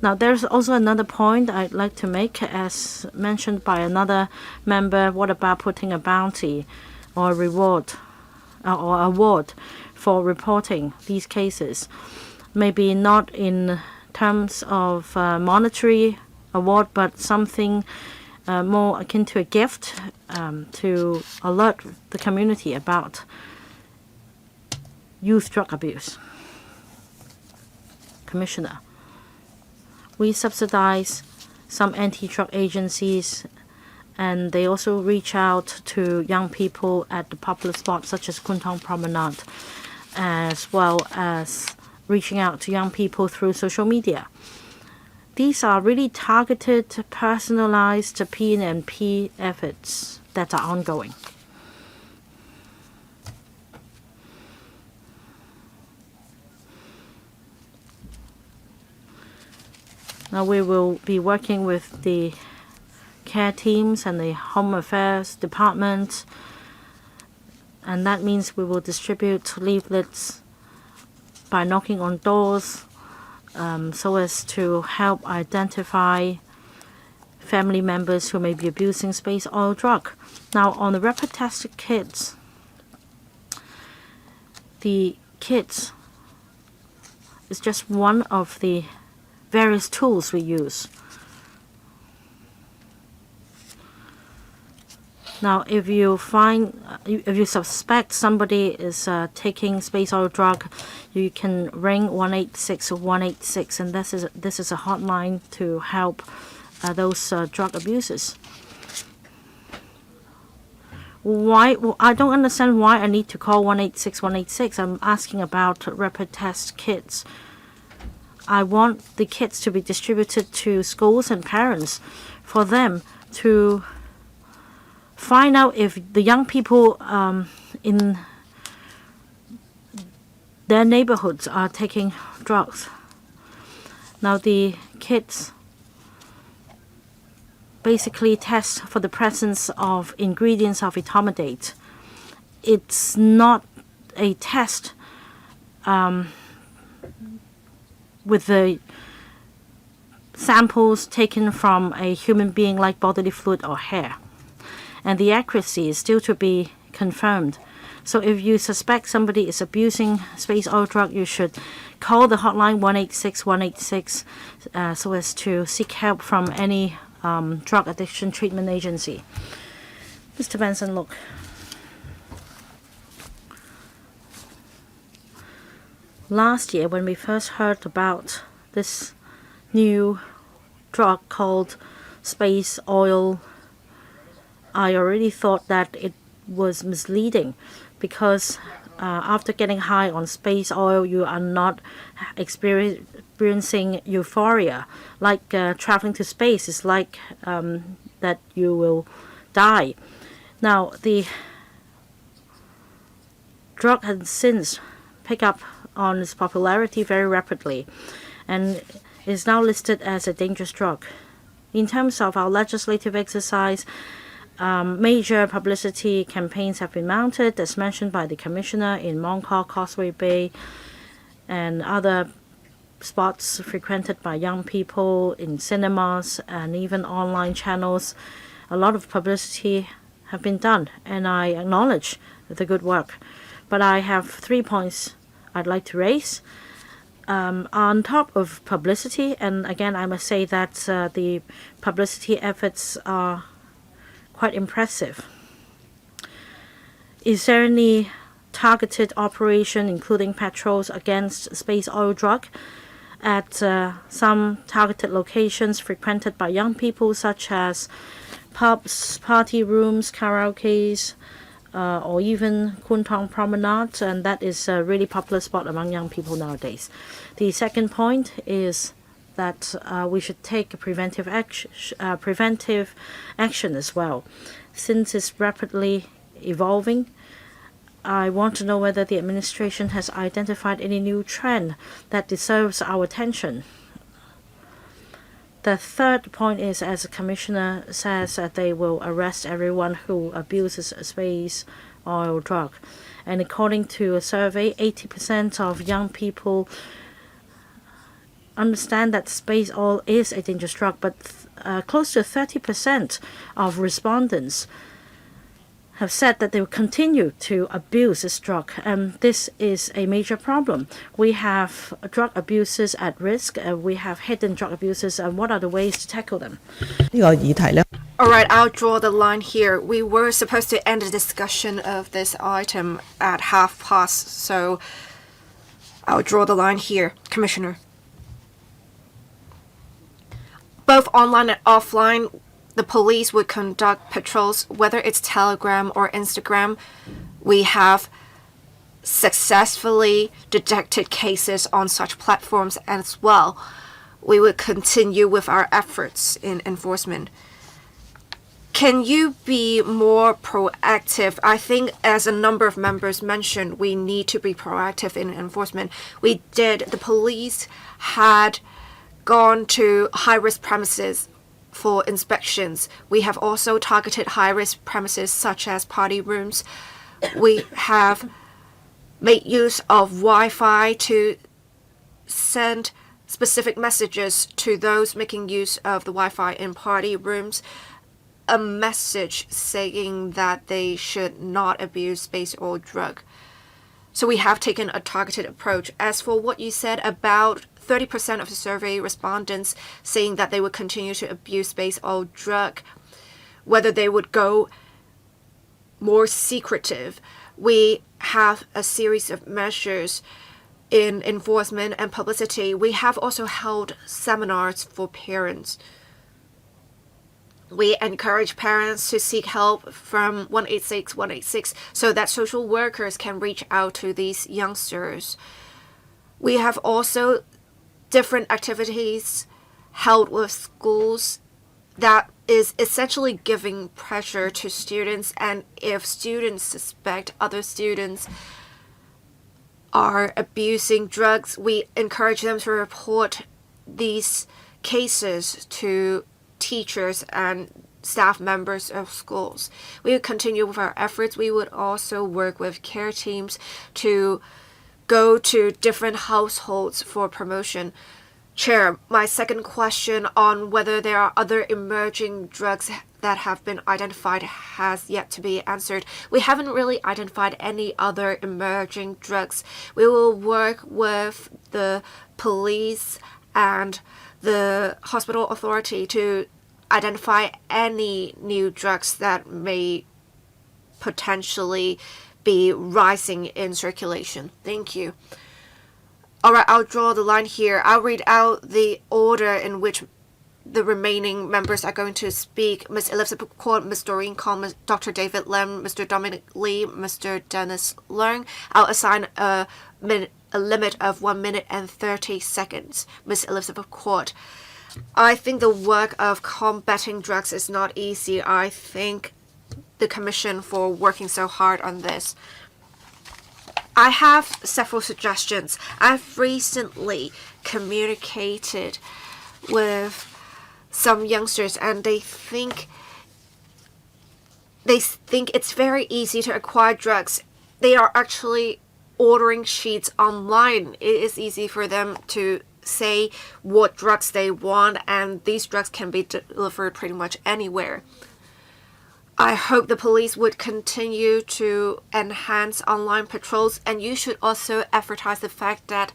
Now, there's also another point I'd like to make, as mentioned by another member. What about putting a bounty or reward or award for reporting these cases? Maybe not in terms of monetary award, but something more akin to a gift to alert the community about youth drug abuse. Commissioner, we subsidize some anti-drug agencies, and they also reach out to young people at the popular spots such as Kwun Tong Promenade, as well as reaching out to young people through social media. These are really targeted, personalized P&P efforts that are ongoing. Now we will be working with the care teams and the Home Affairs Department, and that means we will distribute leaflets by knocking on doors so as to help identify family members who may be abusing space oil drug. Now, on the rapid test kits, the kits is just one of the various tools we use. Now, if you suspect somebody is taking space oil drug, you can ring 186 and this is a hotline to help those drug abusers. Why? I don't understand why I need to call 186. I'm asking about rapid test kits. I want the kits to be distributed to schools and parents for them to find out if the young people in their neighborhoods are taking drugs. Now, the kits basically test for the presence of ingredients of etomidate. It's not a test with the samples taken from a human being like bodily fluid or hair. And the accuracy is still to be confirmed. So if you suspect somebody is abusing space oil drug, you should call the hotline 186 so as to seek help from any drug addiction treatment agency. Mr. Benson, look. Last year, when we first heard about this new drug called space oil, I already thought that it was misleading because after getting high on space oil, you are not experiencing euphoria. Like traveling to space is like that you will die. Now, the drug has since picked up on its popularity very rapidly and is now listed as a dangerous drug. In terms of our legislative exercise, major publicity campaigns have been mounted, as mentioned by the Commissioner, in Mong Kok, Causeway Bay, and other spots frequented by young people, in cinemas, and even online channels. A lot of publicity have been done, and I acknowledge the good work. But I have 3 points I'd like to raise. On top of publicity, and again, I must say that the publicity efforts are quite impressive. Is there any targeted operation, including patrols against space oil drug at some targeted locations frequented by young people, such as pubs, party rooms, karaokes, or even Kwun Tong Promenade, and that is a really popular spot among young people nowadays. The second point is that we should take preventive action as well. Since it's rapidly evolving, I want to know whether the administration has identified any new trend that deserves our attention. The third point is, as the Commissioner says, that they will arrest everyone who abuses a space oil drug. And according to a survey, 80% of young people understand that space oil is a dangerous drug, but close to 30% of respondents have said that they will continue to abuse this drug, and this is a major problem. We have drug abusers at risk, we have hidden drug abusers, and what are the ways to tackle them? All right, I'll draw the line here. We were supposed to end the discussion of this item at past, so I'll draw the line here, Commissioner. Both online and offline, the police would conduct patrols, whether it's Telegram or Instagram. We have successfully detected cases on such platforms as well. We would continue with our efforts in enforcement. Can you be more proactive? I think, as a number of members mentioned, we need to be proactive in enforcement. The police had gone to high-risk premises for inspections. We have also targeted high-risk premises such as party rooms. We have made use of Wi-Fi to send specific messages to those making use of the Wi-Fi in party rooms, a message saying that they should not abuse space or drug. So we have taken a targeted approach. As for what you said about 30% of the survey respondents saying that they would continue to abuse space or drug, whether they would go more secretive, we have a series of measures in enforcement and publicity. We have also held seminars for parents. We encourage parents to seek help from 186 so that social workers can reach out to these youngsters. We have also different activities held with schools that is essentially giving pressure to students, and if students suspect other students are abusing drugs, we encourage them to report these cases to teachers and staff members of schools. We would continue with our efforts. We would also work with care teams to go to different households for promotion. Chair, my second question on whether there are other emerging drugs that have been identified has yet to be answered. We haven't really identified any other emerging drugs. We will work with the police and the hospital authority to identify any new drugs that may potentially be rising in circulation. Thank you. All right, I'll draw the line here. I'll read out the order in which the remaining members are going to speak. Ms. Elizabeth Kwok, Ms. Doreen Kong, Dr. David Lim, Mr. Dominic Lee, Mr. Dennis Leung. I'll assign a limit of 1 minute and 30 seconds. Ms. Elizabeth Kwok. I think the work of combating drugs is not easy. I thank the Commission for working so hard on this. I have several suggestions. I've recently communicated with some youngsters, and they think it's very easy to acquire drugs. They are actually ordering sheets online. It is easy for them to say what drugs they want, and these drugs can be delivered pretty much anywhere. I hope the police would continue to enhance online patrols, and you should also advertise the fact that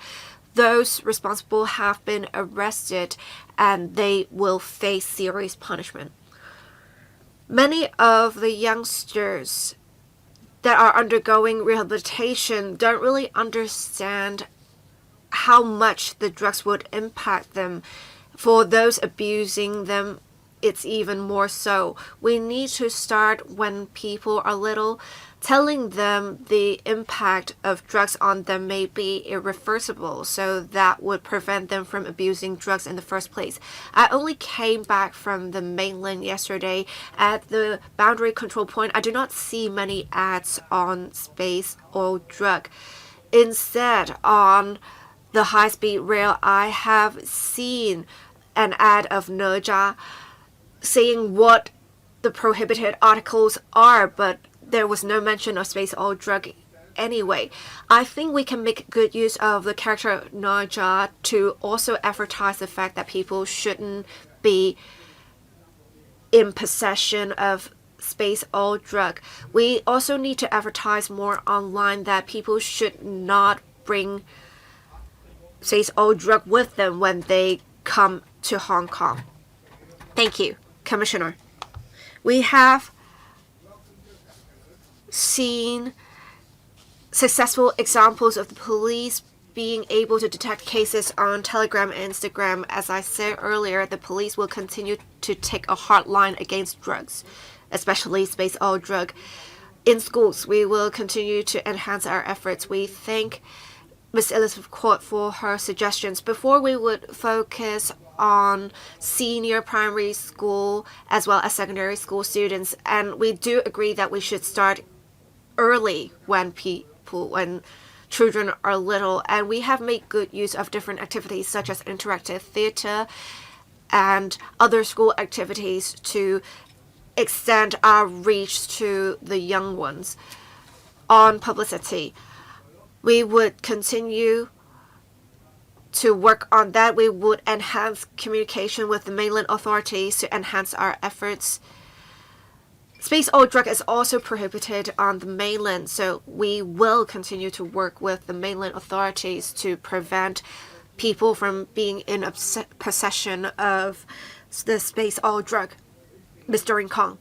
those responsible have been arrested and they will face serious punishment. Many of the youngsters that are undergoing rehabilitation don't really understand how much the drugs would impact them. For those abusing them, it's even more so. We need to start when people are little, telling them the impact of drugs on them may be irreversible, so that would prevent them from abusing drugs in the first place. I only came back from the mainland yesterday. At the boundary control point, I do not see many ads on space or drug. Instead, on the high-speed rail, I have seen an ad of Neja saying what the prohibited articles are, but there was no mention of space or drug anyway. I think we can make good use of the character Neja to also advertise the fact that people shouldn't be in possession of space or drug. We also need to advertise more online that people should not bring space or drug with them when they come to Hong Kong. Thank you, Commissioner. We have seen successful examples of the police being able to detect cases on Telegram and Instagram. As I said earlier, the police will continue to take a hard line against drugs, especially space or drug. In schools, we will continue to enhance our efforts. We thank Ms. Elizabeth Court for her suggestions. Before, we would focus on senior primary school as well as secondary school students, and we do agree that we should start early when children are little, and we have made good use of different activities such as interactive theater and other school activities to extend our reach to the young ones. On publicity, we would continue to work on that. We would enhance communication with the mainland authorities to enhance our efforts. Space or drug is also prohibited on the mainland, so we will continue to work with the mainland authorities to prevent people from being in possession of the space or drug. Mr. Kong,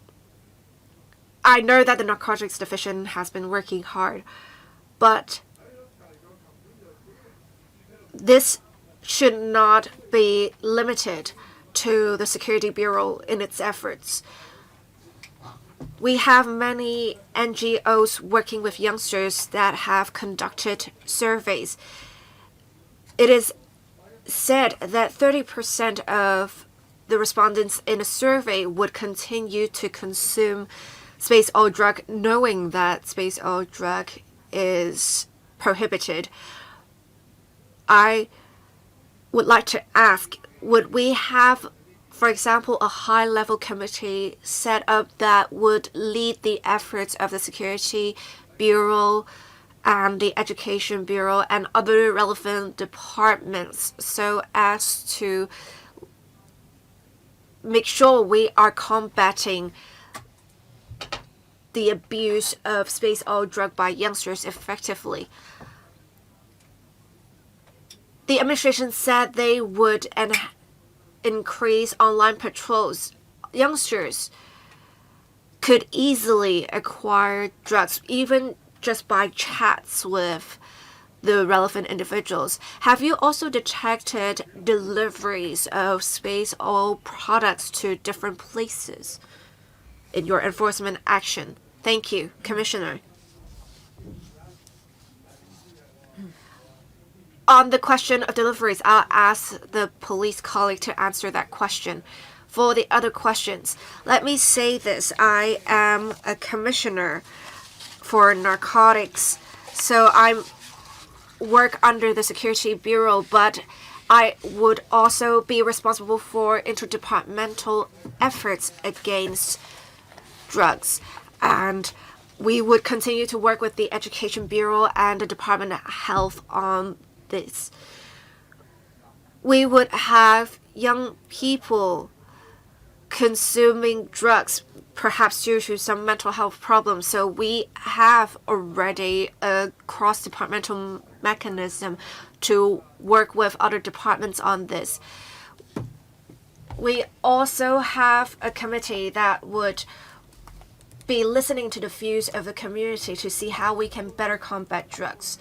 I know that the Narcotics Division has been working hard, but this should not be limited to the Security Bureau in its efforts. We have many NGOs working with youngsters that have conducted surveys. It is said that 30% of the respondents in a survey would continue to consume space or drug, knowing that space or drug is prohibited. I would like to ask, would we have, for example, a high-level committee set up that would lead the efforts of the Security Bureau and the Education Bureau and other relevant departments so as to make sure we are combating the abuse of space or drug by youngsters effectively? The administration said they would increase online patrols. Youngsters could easily acquire drugs, even just by chats with the relevant individuals. Have you also detected deliveries of space or products to different places in your enforcement action? Thank you, Commissioner. On the question of deliveries, I'll ask the police colleague to answer that question. For the other questions, let me say this. I am a commissioner for narcotics, so I work under the Security Bureau, but I would also be responsible for interdepartmental efforts against drugs. And we would continue to work with the Education Bureau and the Department of Health on this. We would have young people consuming drugs, perhaps due to some mental health problems. So we have already a cross-departmental mechanism to work with other departments on this. We also have a committee that would be listening to the views of the community to see how we can better combat drugs.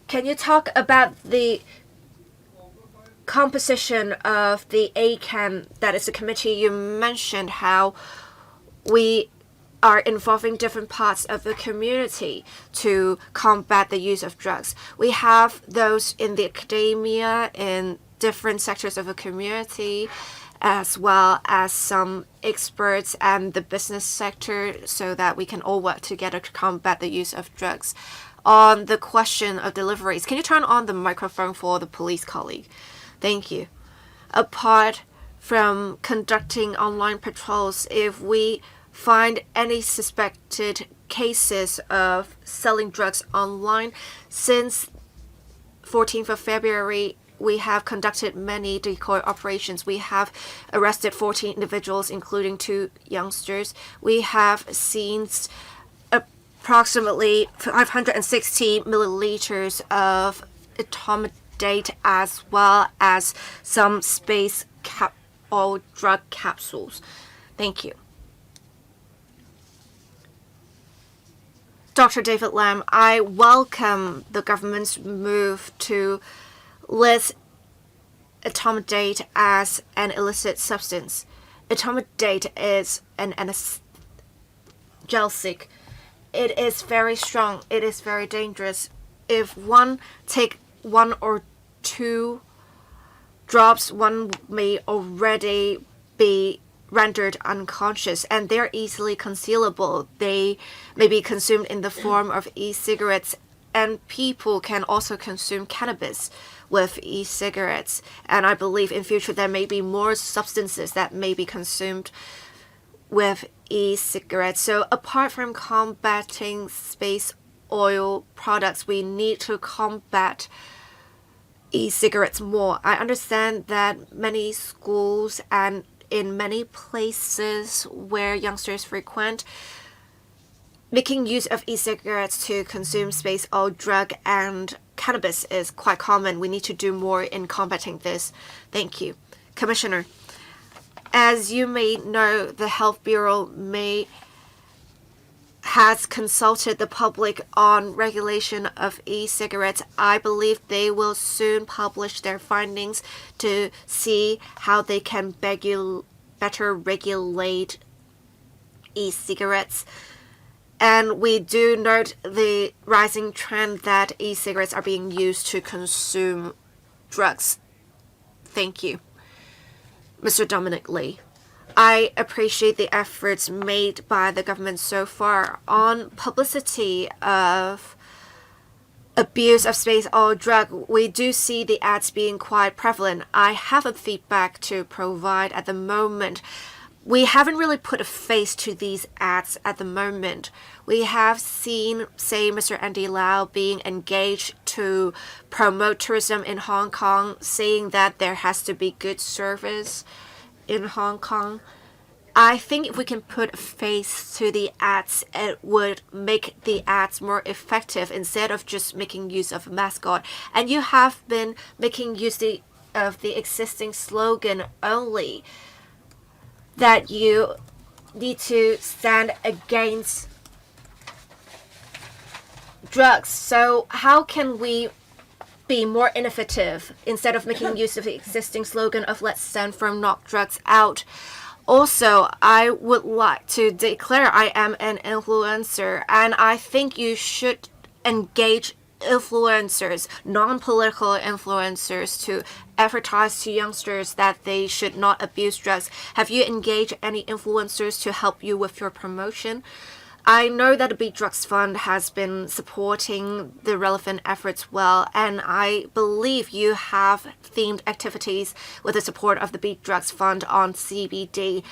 Can you talk about the composition of the ACAN, that is the committee you mentioned, how we are involving different parts of the community to combat the use of drugs? We have those in the academia, in different sectors of the community, as well as some experts and the business sector, so that we can all work together to combat the use of drugs. On the question of deliveries, can you turn on the microphone for the police colleague? Thank you. Apart from conducting online patrols, if we find any suspected cases of selling drugs online, since 14th of February, we have conducted many decoy operations. We have arrested 14 individuals, including 2 youngsters. We have seized approximately 560 milliliters of etomidate, as well as some space oil drug capsules. Thank you. Dr. David Lam, I welcome the government's move to list etomidate as an illicit substance. Etomidate is an analgesic. It is very strong. It is very dangerous. If one take 1 or 2 drops, one may already be rendered unconscious, and they're easily concealable. They may be consumed in the form of e-cigarettes, and people can also consume cannabis with e-cigarettes. And I believe in future there may be more substances that may be consumed with e-cigarettes. So apart from combating space oil products, we need to combat e-cigarettes more. I understand that many schools and in many places where youngsters frequent, making use of e-cigarettes to consume space oil, drug, and cannabis is quite common. We need to do more in combating this. Thank you. Commissioner, as you may know, the Health Bureau has consulted the public on regulation of e-cigarettes. I believe they will soon publish their findings to see how they can better regulate e-cigarettes. And we do note the rising trend that e-cigarettes are being used to consume drugs. Thank you. Mr. Dominic Lee, I appreciate the efforts made by the government so far on publicity of abuse of space oil drug. We do see the ads being quite prevalent. I have a feedback to provide at the moment. We haven't really put a face to these ads at the moment. We have seen, say, Mr. Andy Lau being engaged to promote tourism in Hong Kong, saying that there has to be good service in Hong Kong. I think if we can put a face to the ads, it would make the ads more effective instead of just making use of a mascot. And you have been making use of the existing slogan only, that you need to stand against drugs. So how can we be more innovative instead of making use of the existing slogan of let's stand firm, knock drugs out? Also, I would like to declare I am an influencer, and I think you should engage influencers, non-political influencers, to advertise to youngsters that they should not abuse drugs. Have you engaged any influencers to help you with your promotion? I know that the Beat Drugs Fund has been supporting the relevant efforts well, and I believe you have themed activities with the support of the Beat Drugs Fund on CBD.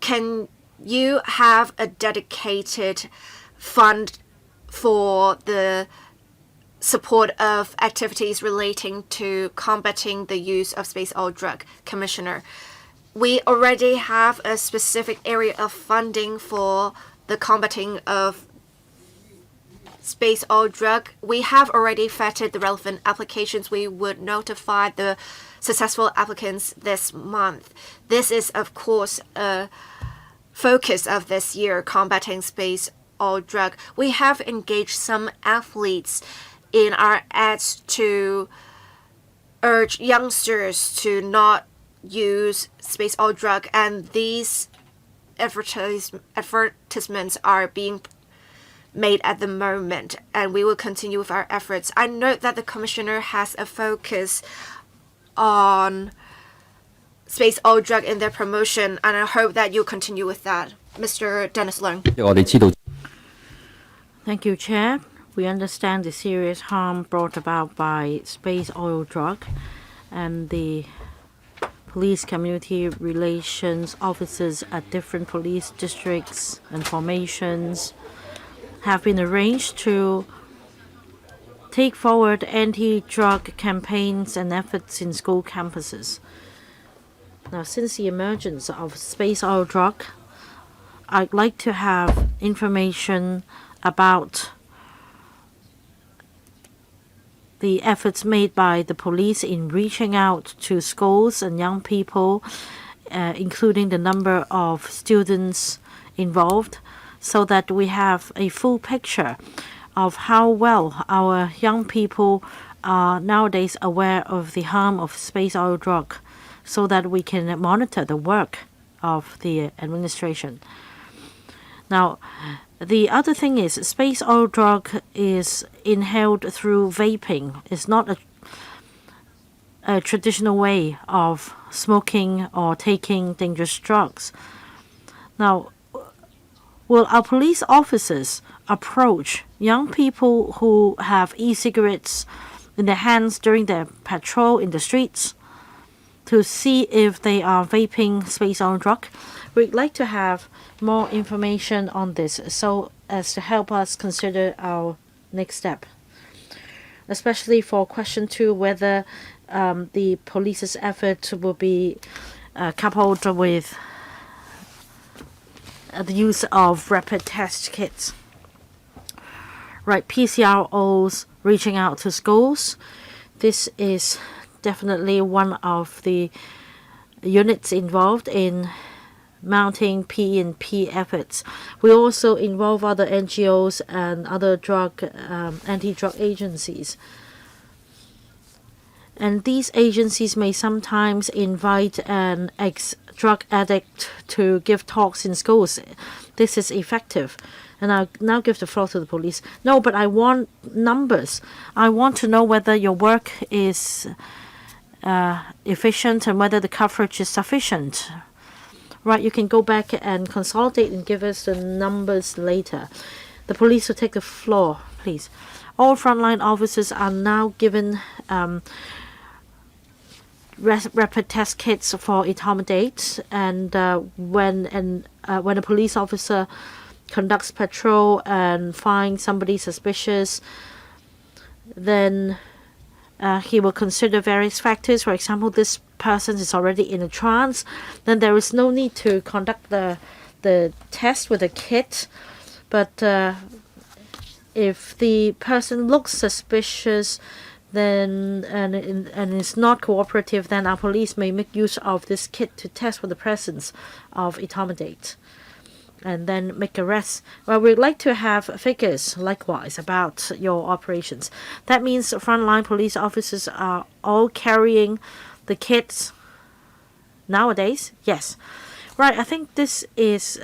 Can you have a dedicated fund for the support of activities relating to combating the use of space oil drug, Commissioner. We already have a specific area of funding for the combating of space oil drug. We have already vetted the relevant applications. We would notify the successful applicants this month. This is, of course, a focus of this year, combating space oil drug. We have engaged some athletes in our ads to urge youngsters to not use space oil drug, and these advertisements are being made at the moment, and we will continue with our efforts. I note that the Commissioner has a focus on space oil drug in their promotion, and I hope that you'll continue with that. Mr. Dennis Leung. Thank you, Chair. We understand the serious harm brought about by space oil drug, and the police community relations officers at different police districts and formations have been arranged to take forward anti-drug campaigns and efforts in school campuses. Now, since the emergence of space oil drug, I'd like to have information about the efforts made by the police in reaching out to schools and young people, including the number of students involved, so that we have a full picture of how well our young people are nowadays aware of the harm of space oil drug, so that we can monitor the work of the administration. Now, the other thing is space oil drug is inhaled through vaping. It's not a traditional way of smoking or taking dangerous drugs. Now, will our police officers approach young people who have e-cigarettes in their hands during their patrol in the streets to see if they are vaping space oil drug? We'd like to have more information on this so as to help us consider our next step, especially for question 2, whether the police's effort will be coupled with the use of rapid test kits. Right, PCROs reaching out to schools. This is definitely one of the units involved in mounting P&P efforts. We also involve other NGOs and other anti-drug agencies. And these agencies may sometimes invite an ex-drug addict to give talks in schools. This is effective. And I'll now give the floor to the police. No, but I want numbers. I want to know whether your work is efficient and whether the coverage is sufficient. Right, you can go back and consolidate and give us the numbers later. The police will take the floor, please. All frontline officers are now given rapid test kits for etomidate, and when a police officer conducts patrol and finds somebody suspicious, then he will consider various factors. For example, this person is already in a trance, then there is no need to conduct the test with a kit. But if the person looks suspicious, then and is not cooperative, then our police may make use of this kit to test for the presence of etomidate and then make arrests. Well, we'd like to have figures likewise about your operations. That means frontline police officers are all carrying the kits nowadays? Yes. Right, I think this is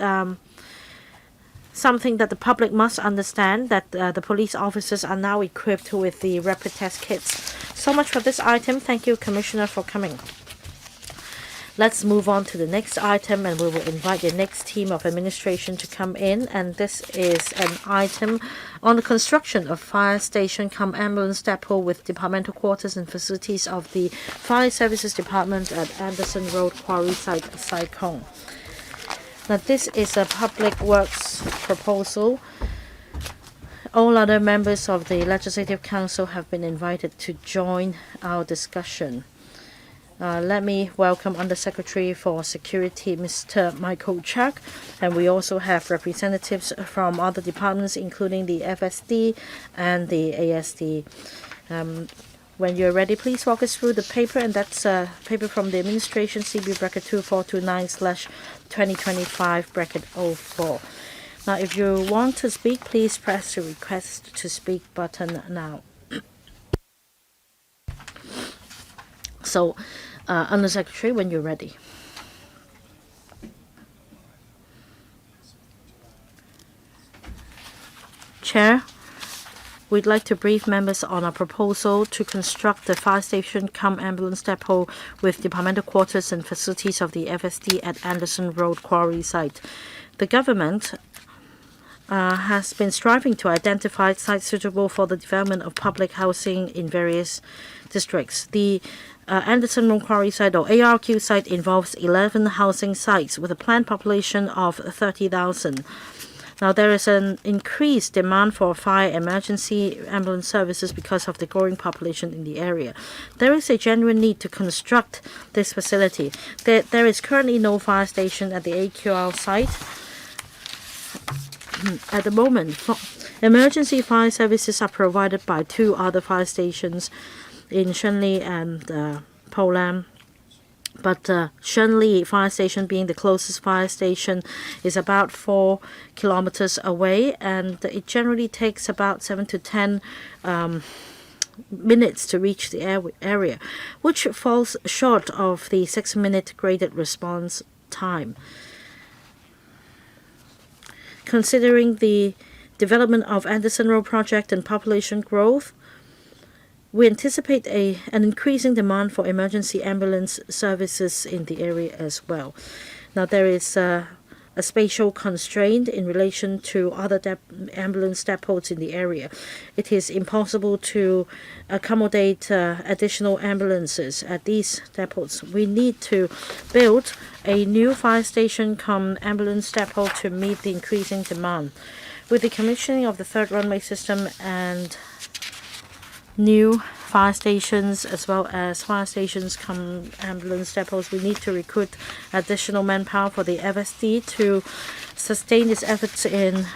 something that the public must understand, that the police officers are now equipped with the rapid test kits. So much for this item. Thank you, Commissioner, for coming. Let's move on to the next item, and we will invite the next team of administration to come in. And this is an item on the construction of fire station-cum-ambulance depot with departmental quarters and facilities of the Fire Services Department at Anderson Road Quarry Site, Sai Kung. Now, this is a public works proposal All other members of the Legislative Council have been invited to join our discussion. Let me welcome Undersecretary for Security, Mr. Michael Chuck, and we also have representatives from other departments, including the FSD and the ASD. When you're ready, please walk us through the paper, and that's paper from the administration, CB bracket 2429/2025 bracket 04. Now, if you want to speak, please press the request to speak button now. So, Undersecretary, when you're ready. Chair, we'd like to brief members on our proposal to construct the fire station-cum-ambulance depot with departmental quarters and facilities of the FSD at Anderson Road Quarry Site. The government has been striving to identify sites suitable for the development of public housing in various districts. The Anderson Road Quarry Site, or ARQ site, involves 11 housing sites with a planned population of 30,000. Now, there is an increased demand for fire emergency ambulance services because of the growing population in the area. There is a genuine need to construct this facility. There is currently no fire station at the AQR site. At the moment, emergency fire services are provided by 2 other fire stations in Shunli and Polam. But Shunli Fire Station, being the closest fire station, is about 4 kilometers away, and it generally takes about 7 to 10 minutes to reach the area, which falls short of the 6-minute graded response time. Considering the development of Anderson Road project and population growth, we anticipate an increasing demand for emergency ambulance services in the area as well. Now, there is a spatial constraint in relation to other ambulance depots in the area. It is impossible to accommodate additional ambulances at these depots. We need to build a new fire station-cum-ambulance depot to meet the increasing demand. With the commissioning of the 3rd runway system and new fire stations, as well as fire stations ambulance depots, we need to recruit additional manpower for the FSD to sustain its efforts in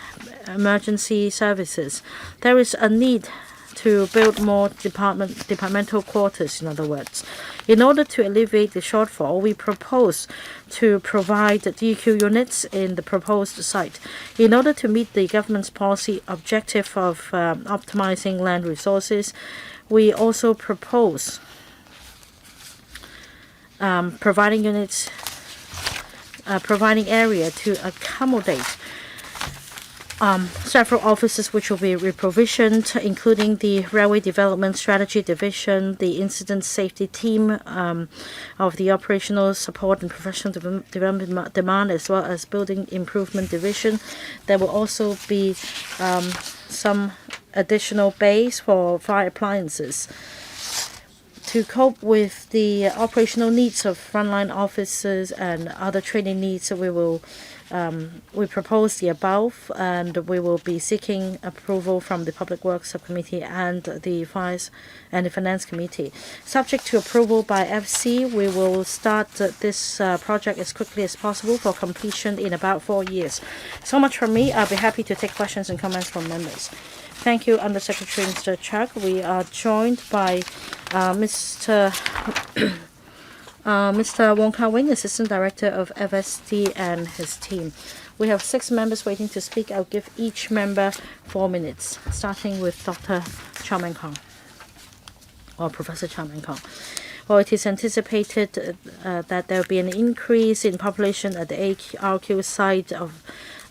emergency services. There is a need to build more departmental quarters, in other words. In order to alleviate the shortfall, we propose to provide DQ units in the proposed site. In order to meet the government's policy objective of optimizing land resources, we also propose providing units, providing area to accommodate several offices which will be reprovisioned, including the Railway Development Strategy Division, the Incident Safety Team of the Operational Support and Professional Development Demand, as well as Building Improvement Division. There will also be some additional bays for fire appliances. To cope with the operational needs of frontline officers and other training needs, we propose the above, and we will be seeking approval from the Public Works Subcommittee and the Fires and the Finance Committee. Subject to approval by FC, we will start this project as quickly as possible for completion in about 4 years. So much from me. I'll be happy to take questions and comments from members. Thank you, Undersecretary Mr. Chuck. We are joined by Mr. Wong Kar-wing, Assistant Director of FSD, and his team. We have 6 members waiting to speak. I'll give each member 4 minutes, starting with Dr. Chow Kong, or Professor Chow Kong. Well, it is anticipated that there will be an increase in population at the ARQ site of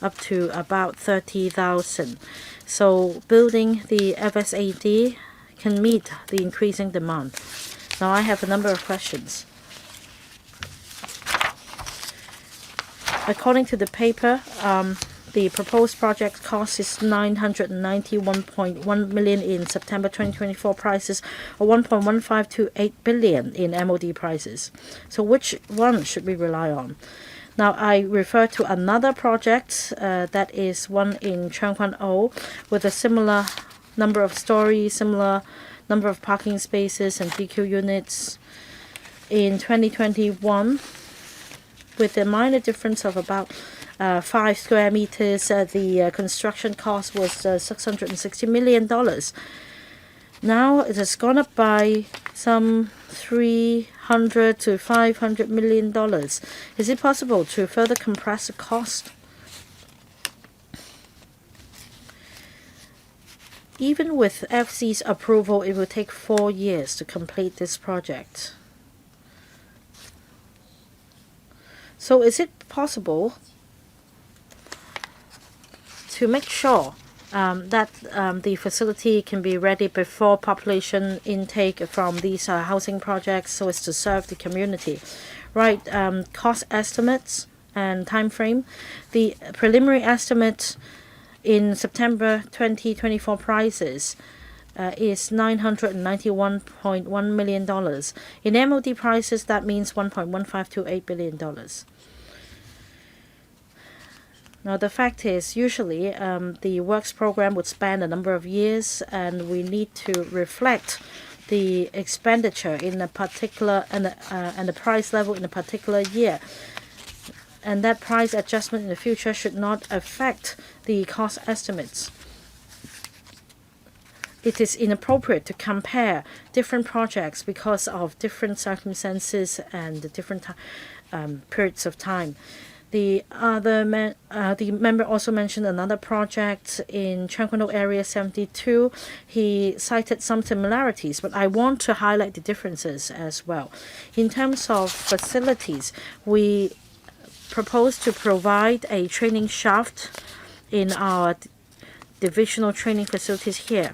up to about 30,000. So building the FSAD can meet the increasing demand. Now, I have a number of questions. According to the paper, the proposed project cost is 991.1 million in September 2024 prices, or 1.1528 billion in MOD prices. So which one should we rely on? Now, I refer to another project that is one in Cheung Kwan O with a similar number of stories, similar number of parking spaces and DQ units. In 2021, with a minor difference of about 5 square meters, the construction cost was $660 million. Now it has gone up by some $300 to $500 million. Is it possible to further compress the cost? Even with FC's approval, it will take 4 years to complete this project. So is it possible to make sure that the facility can be ready before population intake from these housing projects so as to serve the community? Right, cost estimates and time frame. The preliminary estimate in September 2024 prices is $991.1 million. In MOD prices, that means $1.1528 billion. Now, the fact is, usually the works program would span a number of years, and we need to reflect the expenditure in a particular and the price level in a particular year. And that price adjustment in the future should not affect the cost estimates. It is inappropriate to compare different projects because of different circumstances and different periods of time. The member also mentioned another project in Cheung Kwan O Area 72. He cited some similarities, but I want to highlight the differences as well. In terms of facilities, we propose to provide a training shaft in our divisional training facilities here.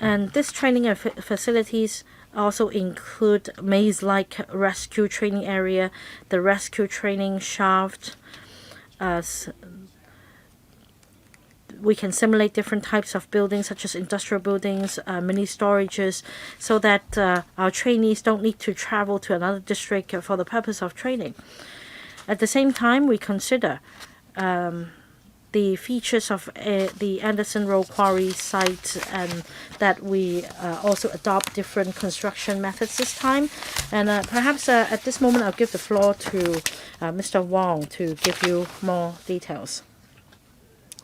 And this training facilities also include maze-like rescue training area, the rescue training shaft. We can simulate different types of buildings such as industrial buildings, mini storages, so that our trainees don't need to travel to another district for the purpose of training. At the same time, we consider the features of the Anderson Road Quarry Site, and that we also adopt different construction methods this time. And perhaps at this moment, I'll give the floor to Mr. Wong to give you more details.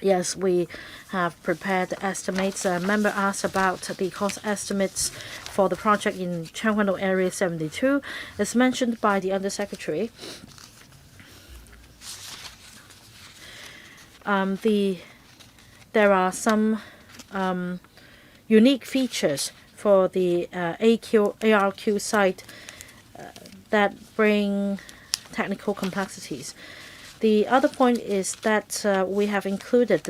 Yes, we have prepared estimates. A member asked about the cost estimates for the project in Cheung Kwan O Area 72. As mentioned by the Undersecretary, there are some unique features for the ARQ site that bring technical complexities. The other point is that we have included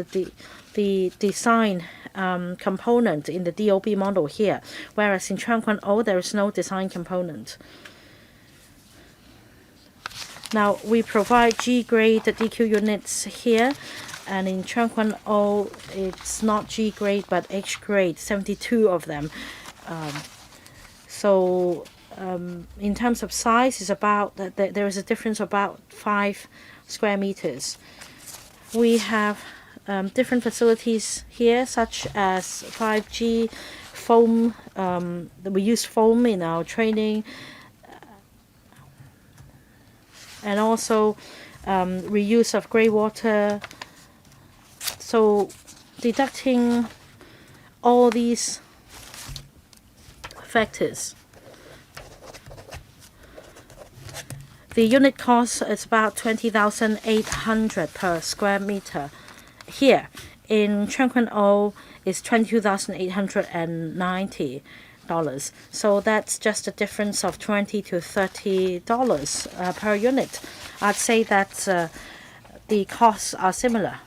the design component in the DOB model here, whereas in Cheung Kwan O there is no design component. Now, we provide G-grade DQ units here, and in Cheung Kwan O it's not G-grade but H-grade, 72 of them. In terms of size, is about there is a difference of about 5 square meters. We have different facilities here, such as 5G foam. We use foam in our training, and also reuse of grey water. So deducting all these factors, the unit cost is about 20,800 per square meter. Here in Cheung Kwan O is $22,890. So that's just a difference of $20 to $30 per unit. I'd say that the costs are similar.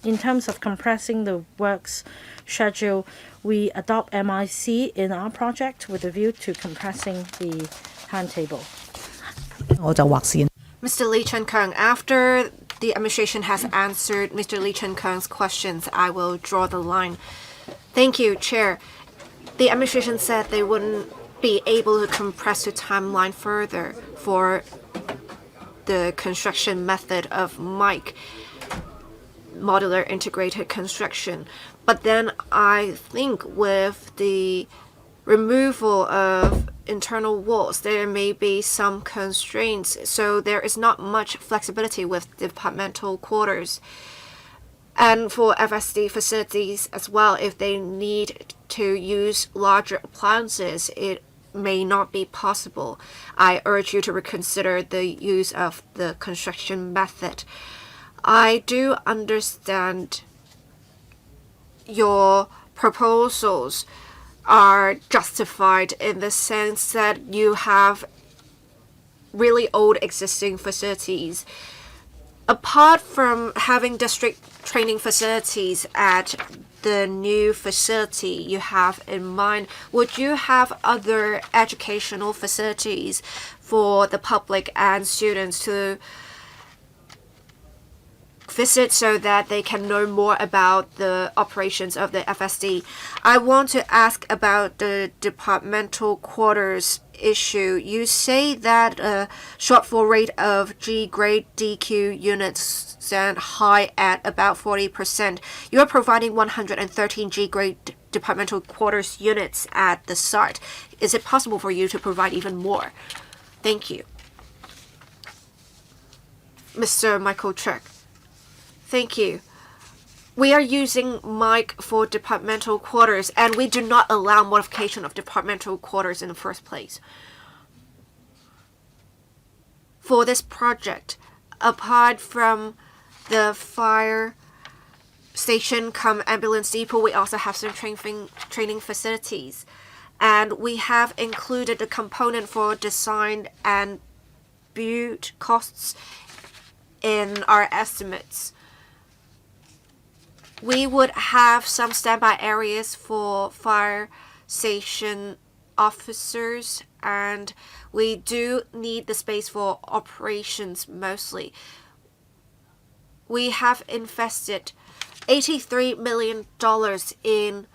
In terms of compressing the works schedule, we adopt MIC in our project with a view to compressing the timetable. Mr. Lee Chen-kung, after the administration has answered Mr. Lee Chen-kung's questions, I will draw the line. Thank you, Chair. The administration said they wouldn't be able to compress the timeline further for the construction method of MIC, modular integrated construction. But then I think with the removal of internal walls, there may be some constraints, so there is not much flexibility with departmental quarters. And for FSD facilities as well, if they need to use larger appliances, it may not be possible. I urge you to reconsider the use of the construction method. I do understand your proposals are justified in the sense that you have really old existing facilities. Apart from having district training facilities at the new facility you have in mind, would you have other educational facilities for the public and students to visit so that they can learn more about the operations of the FSD? I want to ask about the departmental quarters issue. You say that a shortfall rate of G-grade DQ units stand high at about 40%. You are providing 113 G-grade departmental quarters units at the site. Is it possible for you to provide even more? Thank you. Mr. Michael Check. Thank you. We are using MIC for departmental quarters, and we do not allow modification of departmental quarters in the first place. For this project, apart from the fire station-cum-ambulance depot, we also have some training facilities. And we have included a component for design and build costs in our estimates. We would have some standby areas for fire station officers, and we do need the space for operations mostly. We have invested $83 million in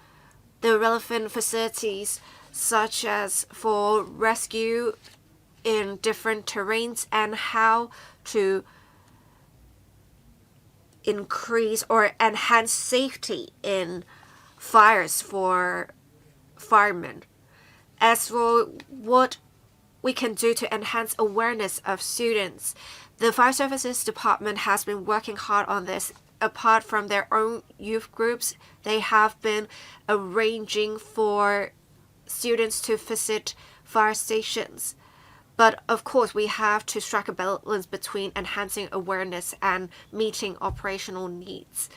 the relevant facilities, such as for rescue in different terrains and how to increase or enhance safety in fires for firemen. As for what we can do to enhance awareness of students, the Fire Services Department has been working hard on this. Apart from their own youth groups, they have been arranging for students to visit fire stations. But of course, we have to strike a balance between enhancing awareness and meeting operational needs.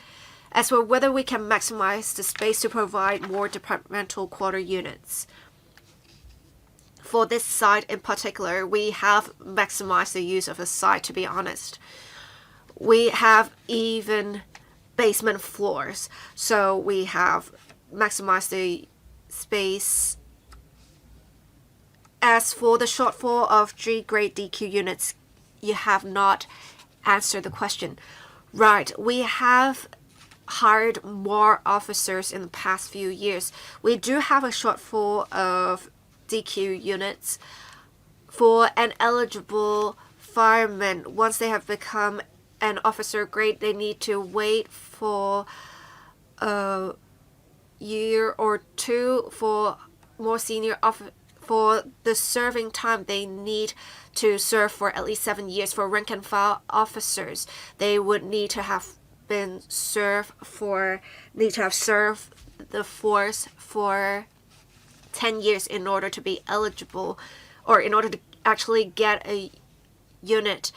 As for whether we can maximize the space to provide more departmental quarter units, for this site in particular, we have maximized the use of the site, to be honest. We have even basement floors, so we have maximized the space. As for the shortfall of G-grade DQ units, you have not answered the question. Right, we have hired more officers in the past few years. We do have a shortfall of DQ units. For an eligible fireman, once they have become an officer grade, they need to wait for a year or two. For more senior officers, for the serving time, they need to serve for at least 7 years. For rank and file officers, they would need to have served the force for 10 years in order to be eligible, or in order to actually get a unit.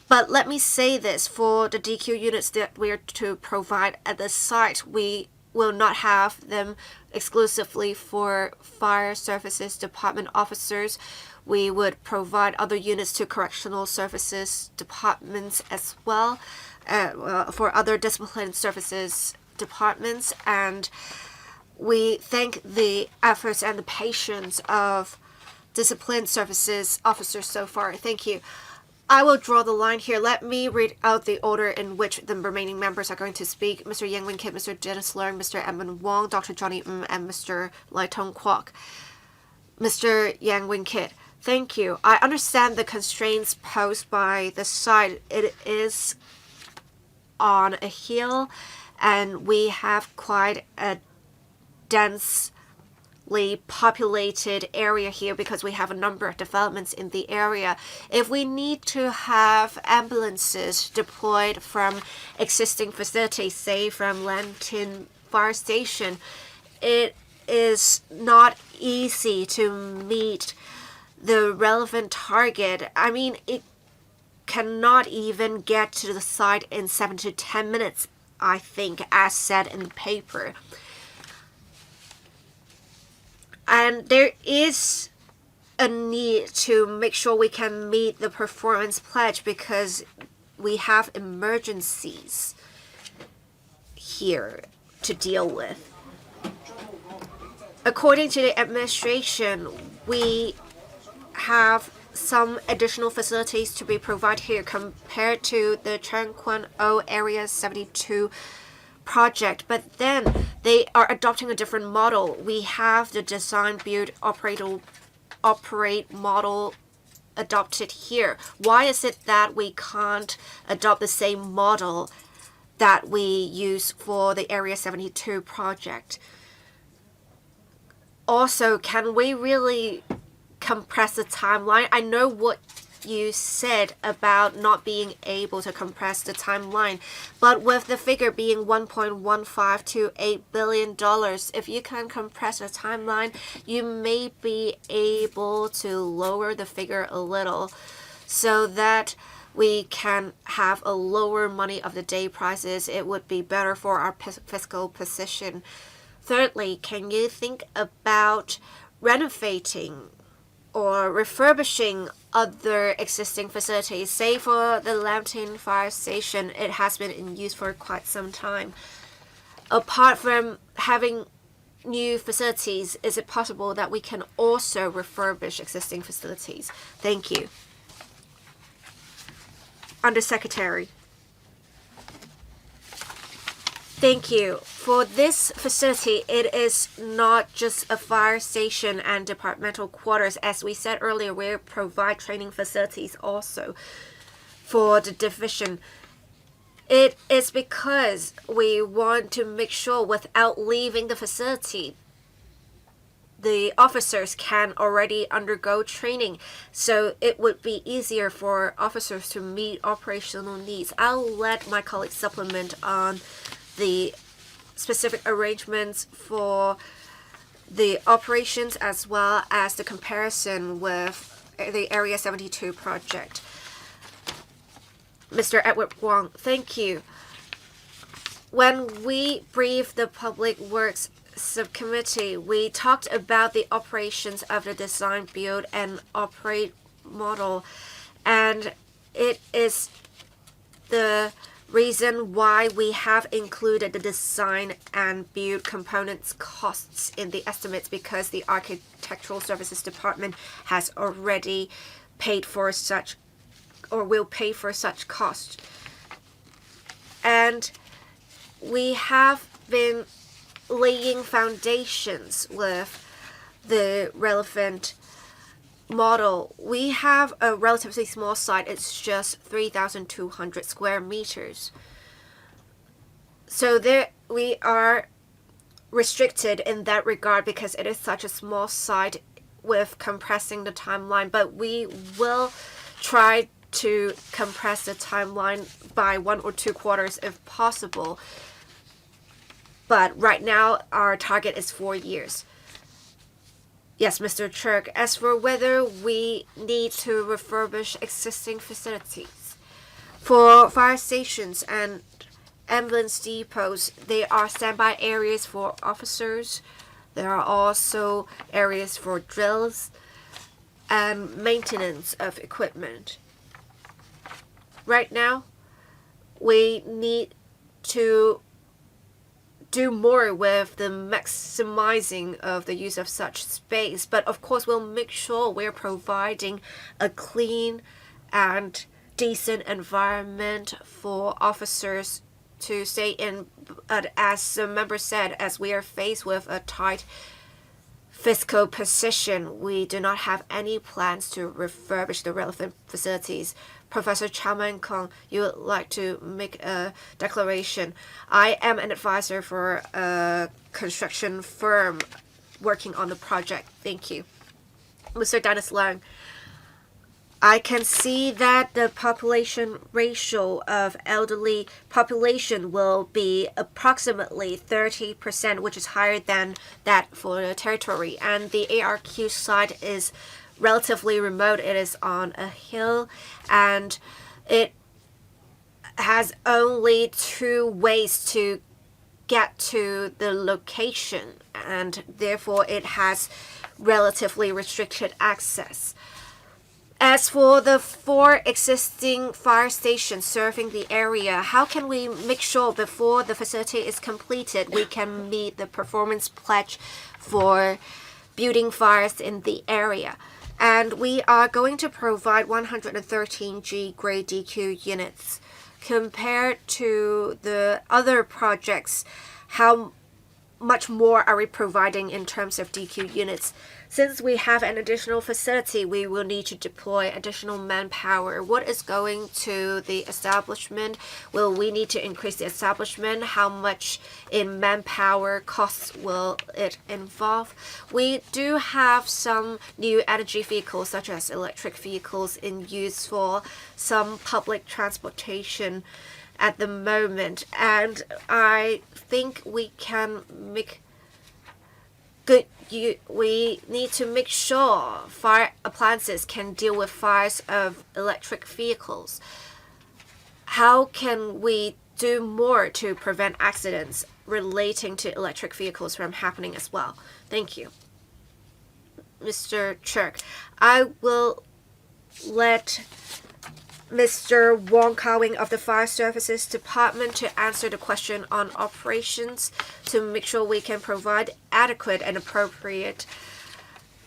But let me say this, for the DQ units that we are to provide at the site, we will not have them exclusively for Fire Services Department officers. We would provide other units to Correctional Services Departments as well, for other discipline services departments. And we thank the efforts and the patience of discipline services officers so far. Thank you. I will draw the line here. Let me read out the order in which the remaining members are going to speak. Mr. Yang Win Kit, Mr. Dennis Leung, Mr. Edmund Wong, Dr. Johnny and Mr. Lai Tong Kwok. Mr. Yang Wing-kit, thank you. I understand the constraints posed by the site. It is on a hill, and we have quite a densely populated area here because we have a number of developments in the area. If we need to have ambulances deployed from existing facilities, say from Lantern Fire Station, it is not easy to meet the relevant target. I mean, it cannot even get to the site in 7 to 10 minutes, I think, as said in the paper. And there is a need to make sure we can meet the performance pledge because we have emergencies here to deal with. According to the administration, we have some additional facilities to be provided here compared to the Chang Kwan O Area 72 project, but then they are adopting a different model. We have the design, build, operate model adopted here. Why is it that we can't adopt the same model that we use for the Area 72 project? Also, can we really compress the timeline? I know what you said about not being able to compress the timeline, but with the figure being $1.15 to $8 billion, if you can compress the timeline, you may be able to lower the figure a little so that we can have a lower money of the day prices. It would be better for our fiscal position. Thirdly, can you think about renovating or refurbishing other existing facilities? Say for the Lantern Fire Station, it has been in use for quite some time. Apart from having new facilities, is it possible that we can also refurbish existing facilities? Thank you. Undersecretary. Thank you. For this facility, it is not just a fire station and departmental quarters. As we said earlier, we provide training facilities also for the division. It is because we want to make sure without leaving the facility, the officers can already undergo training, so it would be easier for officers to meet operational needs. I'll let my colleagues supplement on the specific arrangements for the operations as well as the comparison with the Area 72 project. Mr. Edward Wong, thank you. When we briefed the Public Works Subcommittee, we talked about the operations of the design, build, and operate model, and it is the reason why we have included the design and build components costs in the estimates, because the Architectural Services Department has already paid for such or will pay for such cost. And we have been laying foundations with the relevant model. We have a relatively small site. It's just 3,200 square meters. So there we are restricted in that regard because it is such a small site with compressing the timeline, but we will try to compress the timeline by 1 or 2 quarters if possible. But right now our target is 4 years. Yes, Mr. Chirk, as for whether we need to refurbish existing facilities, for fire stations and ambulance depots, they are standby areas for officers. There are also areas for drills and maintenance of equipment. Right now, we need to do more with the maximizing of the use of such space, but of course we'll make sure we're providing a clean and decent environment for officers to stay in. As the member said, as we are faced with a tight fiscal position, we do not have any plans to refurbish the relevant facilities. Professor Sai Kung, you would like to make a declaration. I am an advisor for a construction firm working on the project. Thank you. Mr. Dennis Leung, I can see that the population ratio of elderly population will be approximately 30%, which is higher than that for the territory. And the ARQ site is relatively remote. It is on a hill, and it has only 2 ways to get to the location, and therefore it has relatively restricted access. As for the 4 existing fire stations serving the area, how can we make sure before the facility is completed we can meet the performance pledge for building fires in the area? And we are going to provide 113G grade DQ units. Compared to the other projects, how much more are we providing in terms of DQ units? Since we have an additional facility, we will need to deploy additional manpower. What is going to the establishment? Will we need to increase the establishment? How much in manpower costs will it involve? We do have some new energy vehicles, such as electric vehicles, in use for some public transportation at the moment, and I think we can make we need to make sure fire appliances can deal with fires of electric vehicles. How can we do more to prevent accidents relating to electric vehicles from happening as well? Thank you. Mr. Chirk, I will let Mr. Wong Ka-wing of the Fire Services Department to answer the question on operations to make sure we can provide adequate and appropriate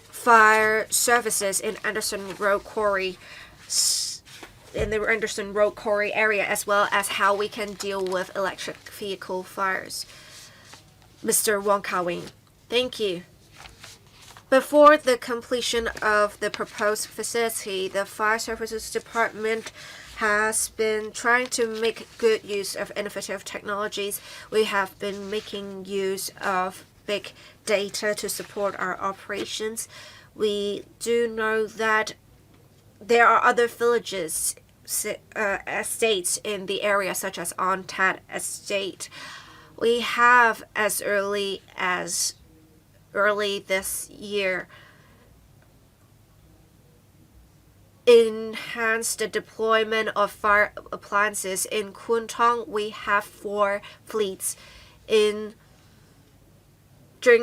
fire services in Anderson Road Quarry area, as well as how we can deal with electric vehicle fires. Mr. Wong Ka-wing, thank you. Before the completion of the proposed facility, the Fire Services Department has been trying to make good use of innovative technologies. We have been making use of big data to support our operations. We do know that there are other villages, estates in the area, such as On Tat Estate. We have, as early this year, enhance the deployment of fire appliances. In Kwun Tong, we have 4 fleets. During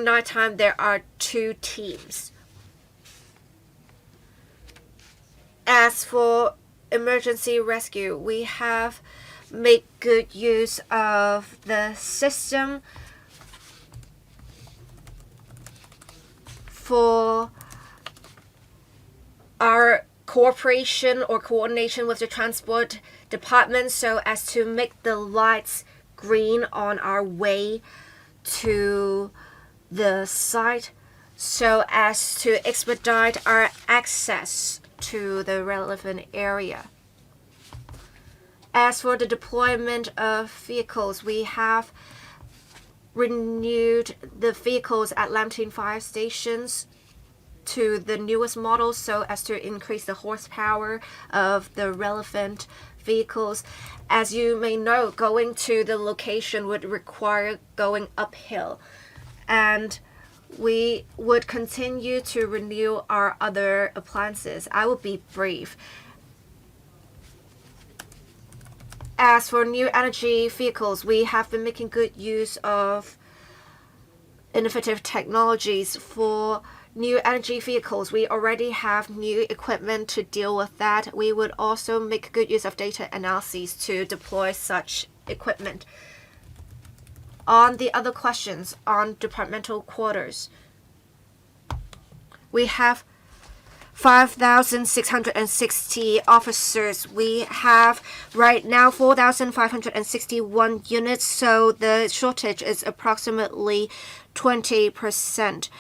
nighttime, there are 2 teams. As for emergency rescue, we have made good use of the system for our cooperation or coordination with the transport department so as to make the lights green on our way to the site, so as to expedite our access to the relevant area. As for the deployment of vehicles, we have renewed the vehicles at Lam-tin fire stations to the newest models so as to increase the horsepower of the relevant vehicles. As you may know, going to the location would require going uphill, and we would continue to renew our other appliances. I will be brief. As for new energy vehicles, we have been making good use of innovative technologies. For new energy vehicles, we already have new equipment to deal with that. We would also make good use of data analyses to deploy such equipment. On the other questions on departmental quarters, we have 5,660 officers. We have right now 4,561 units, so the shortage is approximately 20%.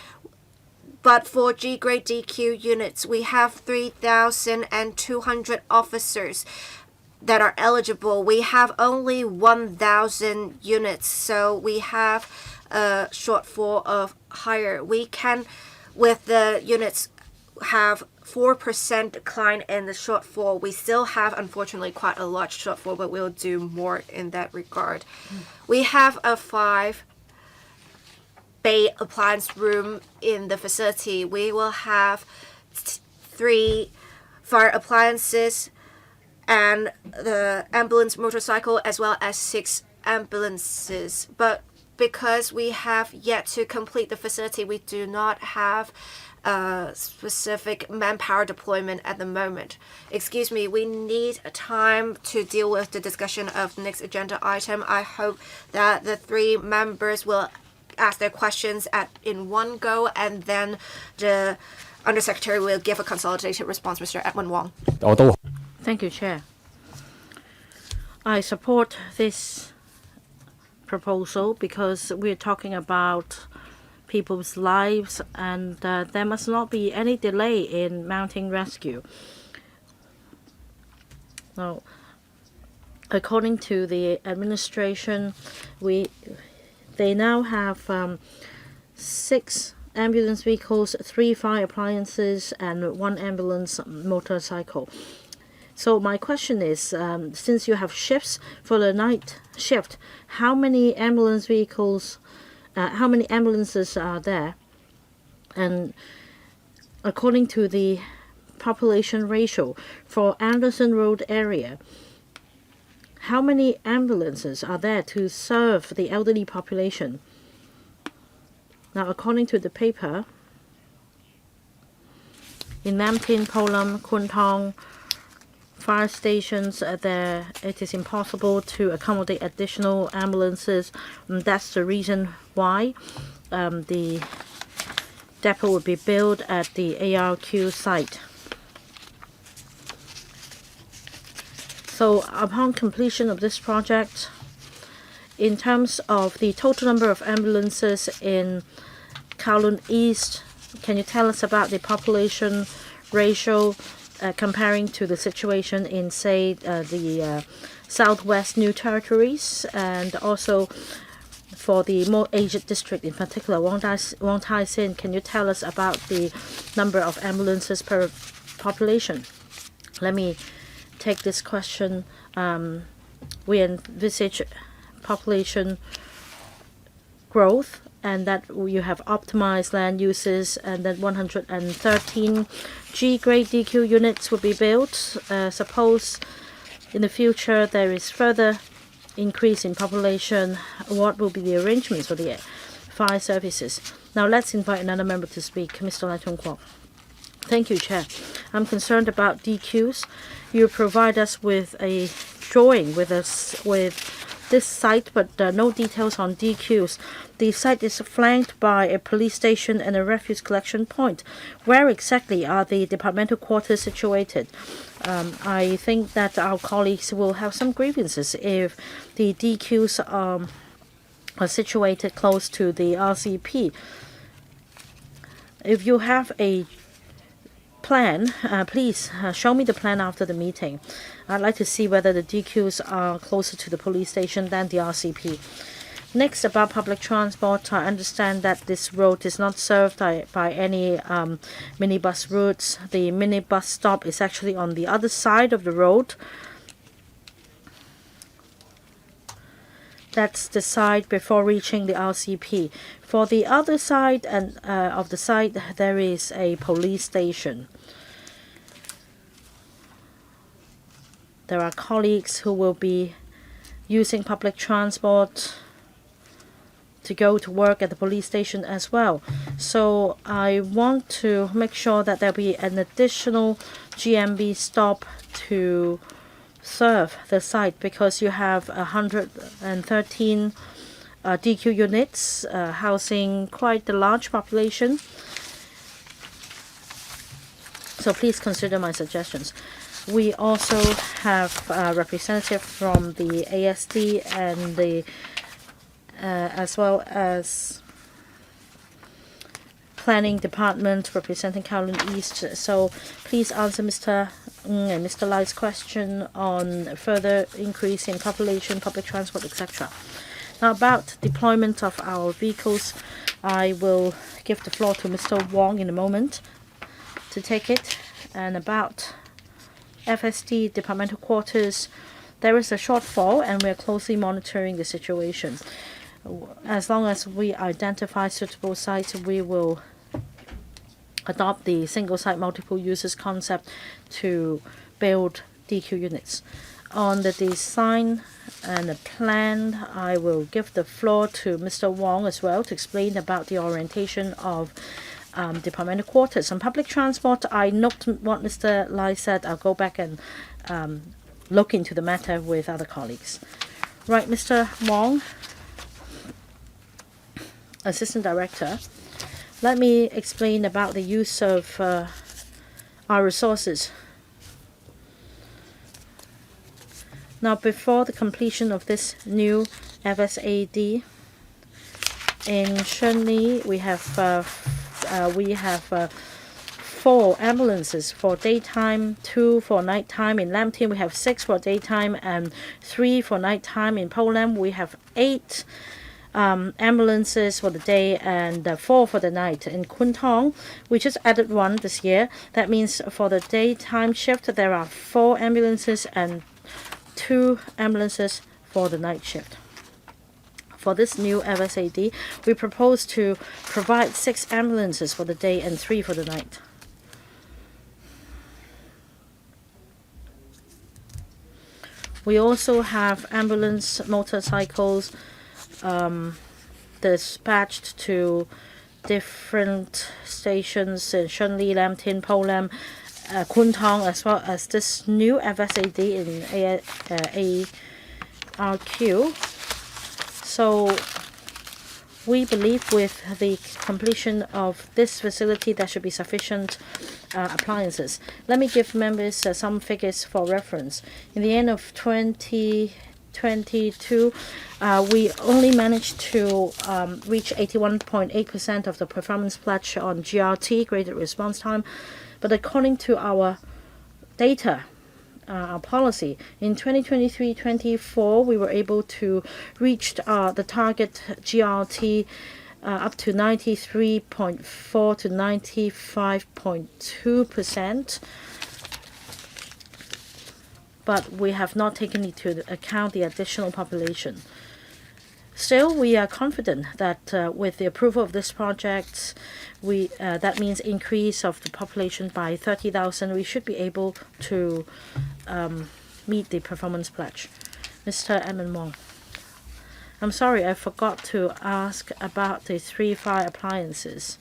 But for G-grade DQ units, we have 3,200 officers that are eligible. We have only 1,000 units, so we have a shortfall of higher. We can, with the units, have 4% decline in the shortfall. We still have, unfortunately, quite a large shortfall, but we'll do more in that regard. We have a 5-bay appliance room in the facility. We will have 3 fire appliances and the ambulance motorcycle, as well as 6 ambulances. But because we have yet to complete the facility, we do not have a specific manpower deployment at the moment. Excuse me, we need time to deal with the discussion of the next agenda item. I hope that the 3 members will ask their questions in one go, and then the Undersecretary will give a consolidated response. Mr. Edwin Wong. Thank you, Chair. I support this proposal because we're talking about people's lives, and there must not be any delay in mounting rescue. Now, according to the administration, they now have 6 ambulance vehicles, 3 fire appliances, and 1 ambulance motorcycle. So my question is, since you have shifts for the night shift, how many ambulance vehicles, how many ambulances are there? And according to the population ratio for Anderson Road area, how many ambulances are there to serve the elderly population? Now, according to the paper, in Nam Tin, Kolam, Kwun Tong fire stations, there it is impossible to accommodate additional ambulances. That's the reason why the depot would be built at the ARQ site. So upon completion of this project, in terms of the total number of ambulances in Kowloon East, can you tell us about the population ratio comparing to the situation in, say, the Southwest New Territories, and also for the more aged district in particular, Wong Tai Sin, can you tell us about the number of ambulances per population? Let me take this question. We envisage population growth, and that you have optimized land uses, and that 113 G-grade DQ units will be built. Suppose in the future there is further increase in population, what will be the arrangements for the fire services? Now let's invite another member to speak, Mr. Lai Tung Kwok. Thank you, Chair. I'm concerned about DQs. You provide us with a drawing with this site, but no details on DQs. The site is flanked by a police station and a refuse collection point. Where exactly are the departmental quarters situated? I think that our colleagues will have some grievances if the DQs are situated close to the RCP. If you have a plan, please show me the plan after the meeting. I'd like to see whether the DQs are closer to the police station than the RCP. Next, about public transport, I understand that this road is not served by any minibus routes. The minibus stop is actually on the other side of the road. That's the side before reaching the RCP. For the other side of the site, there is a police station. There are colleagues who will be using public transport to go to work at the police station as well. So I want to make sure that there'll be an additional GMB stop to serve the site, because you have 113 DQ units housing quite a large population. So please consider my suggestions. We also have a representative from the ASD and the as well as Planning Department representing Kowloon East. So please answer Mr. Ng and Mr. Lai's question on further increase in population, public transport, etc. Now about deployment of our vehicles, I will give the floor to Mr. Wong in a moment to take it. And about FSD departmental quarters, there is a shortfall and we are closely monitoring the situation. As long as we identify suitable sites, we will adopt the single site multiple uses concept to build DQ units. On the design and the plan, I will give the floor to Mr. Wong as well to explain about the orientation of departmental quarters. On public transport, I note what Mr. Lai said. I'll go back and look into the matter with other colleagues. Right, Mr. Wong, Assistant Director, let me explain about the use of our resources. Now, before the completion of this new FSAD, in Shunli, we have 4 ambulances for daytime, 2 for nighttime. In Lam Tin, we have 6 for daytime and 3 for nighttime. In Po Lam, we have 8 ambulances for the day and 4 for the night. In Kwun Tong, we just added 1 this year. That means for the daytime shift, there are 4 ambulances and 2 ambulances for the night shift. For this new FSAD, we propose to provide 6 ambulances for the day and 3 for the night. We also have ambulance motorcycles dispatched to different stations in Shunli, Lam Tin, Po Lam, Kwun Tong, as well as this new FSAD in ARQ. So we believe with the completion of this facility, there should be sufficient appliances. Let me give members some figures for reference. In the end of 2022, we only managed to reach 81.8% of the performance pledge on GRT, graded response time. But according to our data, our policy, in 2023-24, we were able to reach the target GRT up to 93.4 to 95.2%. But we have not taken into account the additional population. Still, we are confident that with the approval of this project, that means increase of the population by 30,000. We should be able to meet the performance pledge. Mr. Edmund Wong, I'm sorry, I forgot to ask about the 3 fire appliances.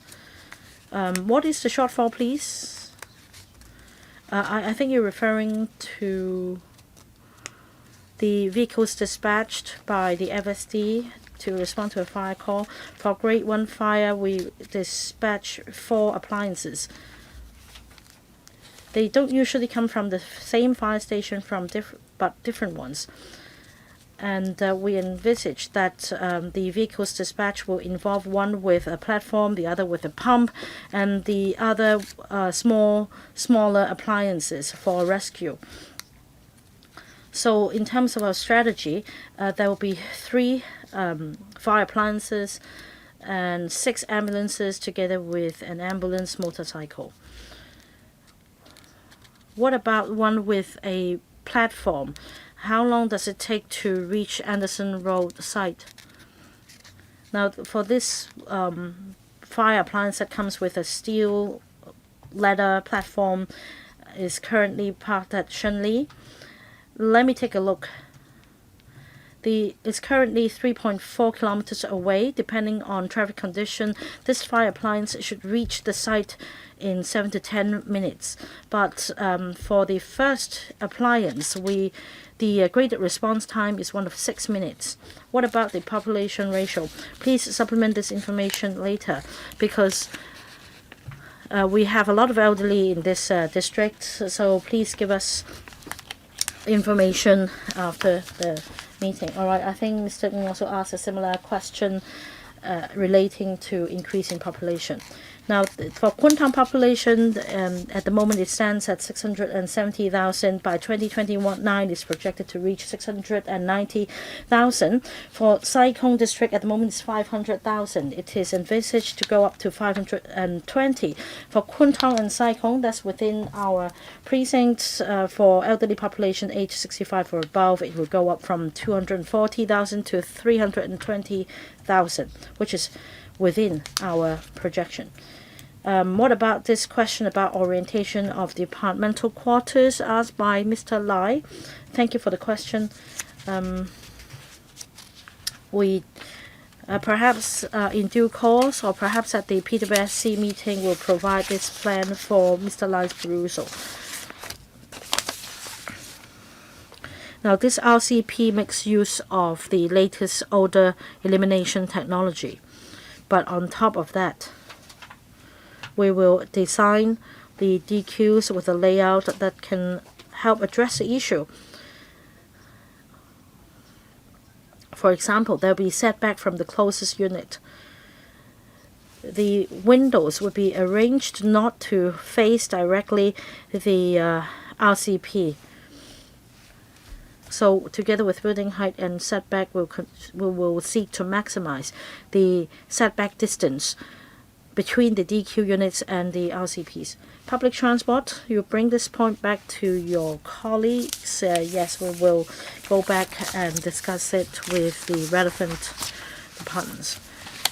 What is the shortfall, please? I think you're referring to the vehicles dispatched by the FSD to respond to a fire call. For Grade 1 fire, we dispatch 4 appliances. They don't usually come from the same fire station but different ones. And we envisage that the vehicles dispatch will involve one with a platform, the other with a pump, and the other smaller appliances for rescue. So in terms of our strategy, there will be 3 fire appliances and 6 ambulances together with an ambulance motorcycle. What about one with a platform? How long does it take to reach Anderson Road site? Now, for this fire appliance that comes with a steel ladder platform is currently parked at Shunli. Let me take a look. It's currently 3.4 kilometers away. Depending on traffic condition, this fire appliance should reach the site in 7 to 10 minutes. But for the first appliance, the graded response time is 1 of 6 minutes. What about the population ratio? Please supplement this information later, because we have a lot of elderly in this district. So please give us information after the meeting. All right, I think Mr. Ng also asked a similar question relating to increase in population. Now, for Kwun Tong population, at the moment it stands at 670,000. By 2029, it's projected to reach 690,000. For Sai Kung district, at the moment it's 500,000. It is envisaged to go up to 520. For Kwun Tong and Sai Kung, that's within our precincts. For elderly population age 65 or above, it will go up from 240,000 to 320,000, which is within our projection. What about this question about orientation of departmental quarters asked by Mr. Lai? Thank you for the question. We perhaps in due course or perhaps at the PWSC meeting will provide this plan for Mr. Lai's perusal. Now, this RCP makes use of the latest odor elimination technology. But on top of that, we will design the DQs with a layout that can help address the issue. For example, there will be setback from the closest unit. The windows would be arranged not to face directly the RCP. So together with building height and setback, we will seek to maximize the setback distance between the DQ units and the RCPs. Public transport, you bring this point back to your colleagues. Yes, we will go back and discuss it with the relevant departments.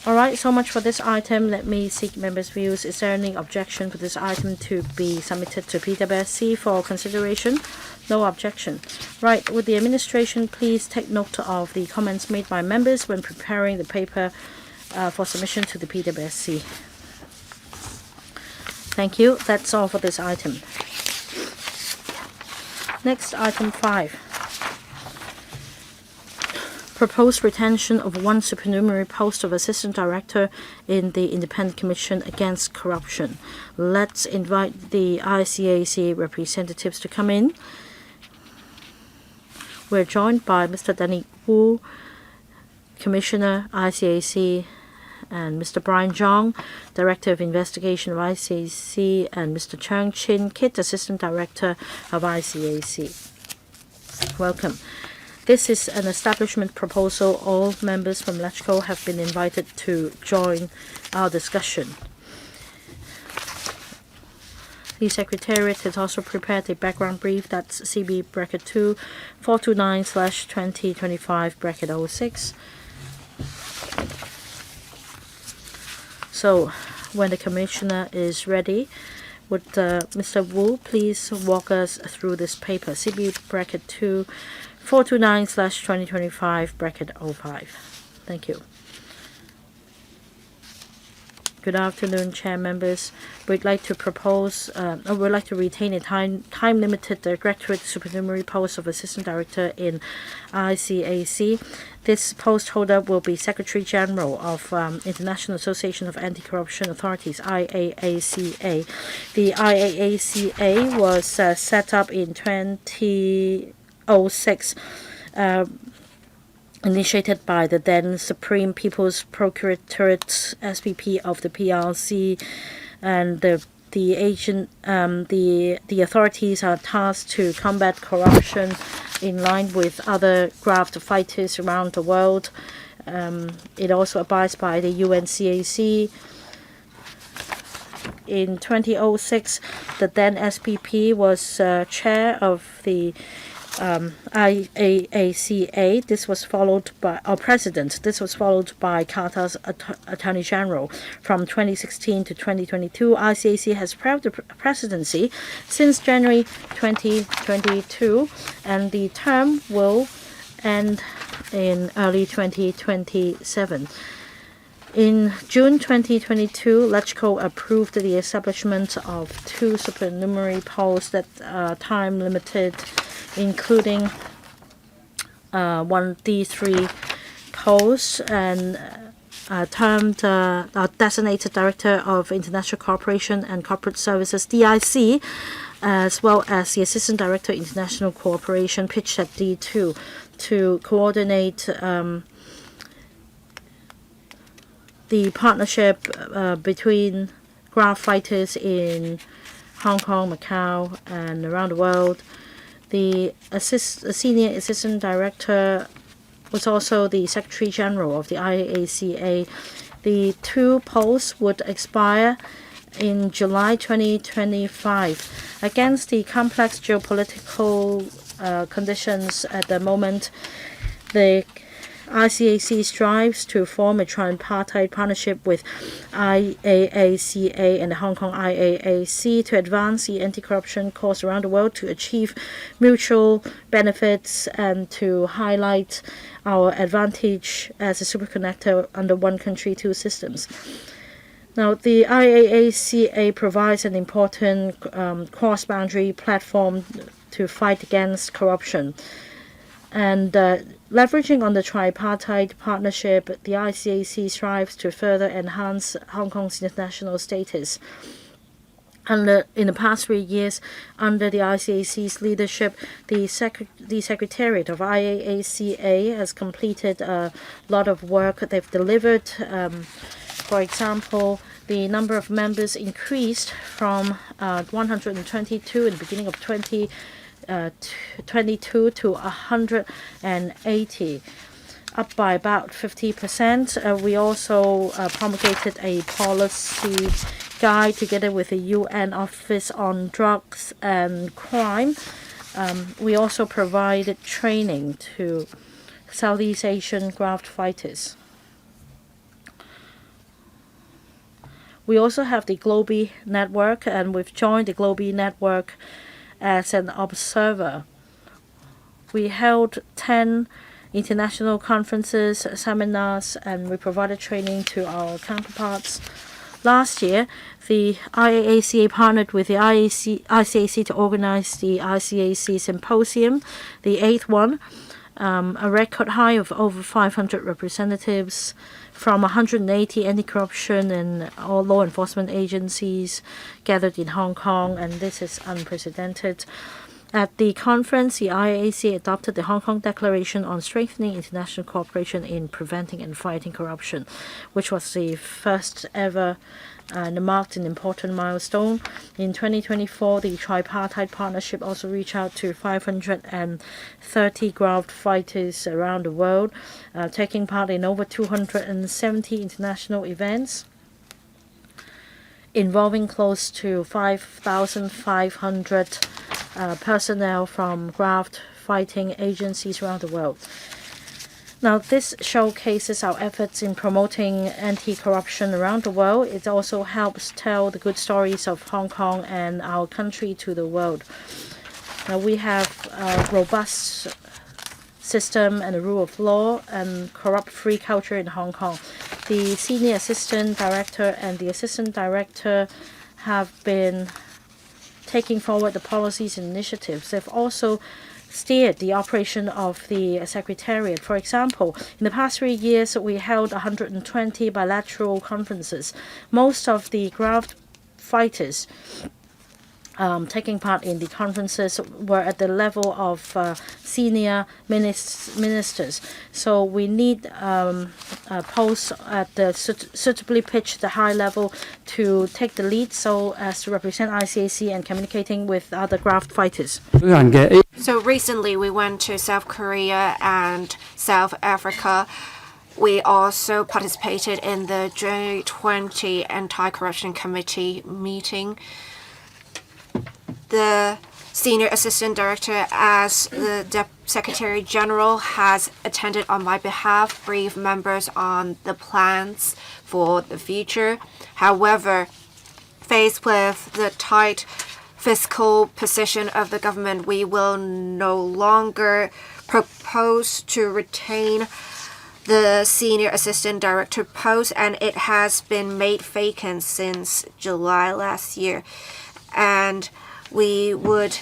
All right, so much for this item. Let me seek members' views. Is there any objection for this item to be submitted to PWSC for consideration? No objection. Right, would the administration please take note of the comments made by members when preparing the paper for submission to the PWSC? Thank you. That's all for this item. Next, item 5. Proposed retention of one supernumerary post of Assistant Director in the Independent Commission Against Corruption. Let's invite the ICAC representatives to come in. We're joined by Mr. Danny Wu, Commissioner, ICAC, and Mr. Brian Zhang, Director of Investigation of ICAC, and Mr. Chang Chin Kit, Assistant Director of ICAC. Welcome. This is an establishment proposal. All members from LegCo have been invited to join our discussion. The Secretariat has also prepared a background brief. That's CB bracket 2 429/2025 bracket 06. So when the Commissioner is ready, would Mr. Wu please walk us through this paper, CB bracket 2 429/2025 bracket 05. Thank you. Good afternoon, Chair members. We'd like to propose, we'd like to retain a time-limited directorate supernumerary post of Assistant Director in ICAC. This post holder will be Secretary General of International Association of Anti-Corruption Authorities, IAACA. The IAACA was set up in 2006. Initiated by the then Supreme People's Procuratorate (SPP) of the PRC, and the authorities are tasked to combat corruption in line with other graft fighters around the world. It also abides by the UNCAC. In 2006, the then SPP was chair of the IAACA. This was followed by our president. This was followed by Qatar's Attorney General. From 2016 to 2022, ICAC has held the presidency since January 2022, and the term will end in early 2027. In June 2022, LegCo approved the establishment of 2 supernumerary posts that are time limited, including one D3 post and termed designated Director of International Cooperation and Corporate Services (DIC), as well as the Assistant Director of International Cooperation, pitched at D2, to coordinate the partnership between graft fighters in Hong Kong, Macau, and around the world. The senior assistant director was also the Secretary General of the IAACA. The 2 posts would expire in July 2025. Against the complex geopolitical conditions at the moment, the ICAC strives to form a tripartite partnership with IAACA and the Hong Kong IAAC to advance the anti-corruption cause around the world, to achieve mutual benefits and to highlight our advantage as a superconnector under one country, 2 systems. Now, the IAACA provides an important cross-boundary platform to fight against corruption. And leveraging on the tripartite partnership, the ICAC strives to further enhance Hong Kong's international status. In the past 3 years, under the ICAC's leadership, the Secretariat of IAACA has completed a lot of work. They've delivered, for example, the number of members increased from 122 in the beginning of 2022 to 180, up by about 50%. We also promulgated a policy guide together with the UN Office on Drugs and Crime. We also provided training to Southeast Asian graft fighters. We also have the Globee Network, and we've joined the Globee Network as an observer. We held 10 international conferences, seminars, and we provided training to our counterparts. Last year, the IAACA partnered with the ICAC to organize the ICAC Symposium, the 8th one, a record high of over 500 representatives from 180 anti-corruption and all law enforcement agencies gathered in Hong Kong, and this is unprecedented. At the conference, the IAAC adopted the Hong Kong Declaration on Strengthening International Cooperation in Preventing and Fighting Corruption, which was the first ever and marked an important milestone. In 2024, the tripartite partnership also reached out to 530 graft fighters around the world, taking part in over 270 international events, involving close to 5,500 personnel from graft fighting agencies around the world. Now, this showcases our efforts in promoting anti-corruption around the world. It also helps tell the good stories of Hong Kong and our country to the world. Now, we have a robust system and a rule of law and corrupt-free culture in Hong Kong. The senior assistant director and the assistant director have been taking forward the policies and initiatives. They've also steered the operation of the Secretariat. For example, in the past 3 years, we held 120 bilateral conferences. Most of the graft fighters taking part in the conferences were at the level of senior ministers. So we need posts at the suitably pitched the high level to take the lead so as to represent ICAC and communicating with other graft fighters. So recently we went to South Korea and South Africa. We also participated in the G20 Anti-Corruption Committee meeting. The Senior Assistant Director, as the Secretary General, has attended on my behalf, briefed members on the plans for the future. However, faced with the tight fiscal position of the government, we will no longer propose to retain the Senior Assistant Director post, and it has been made vacant since July last year. And we would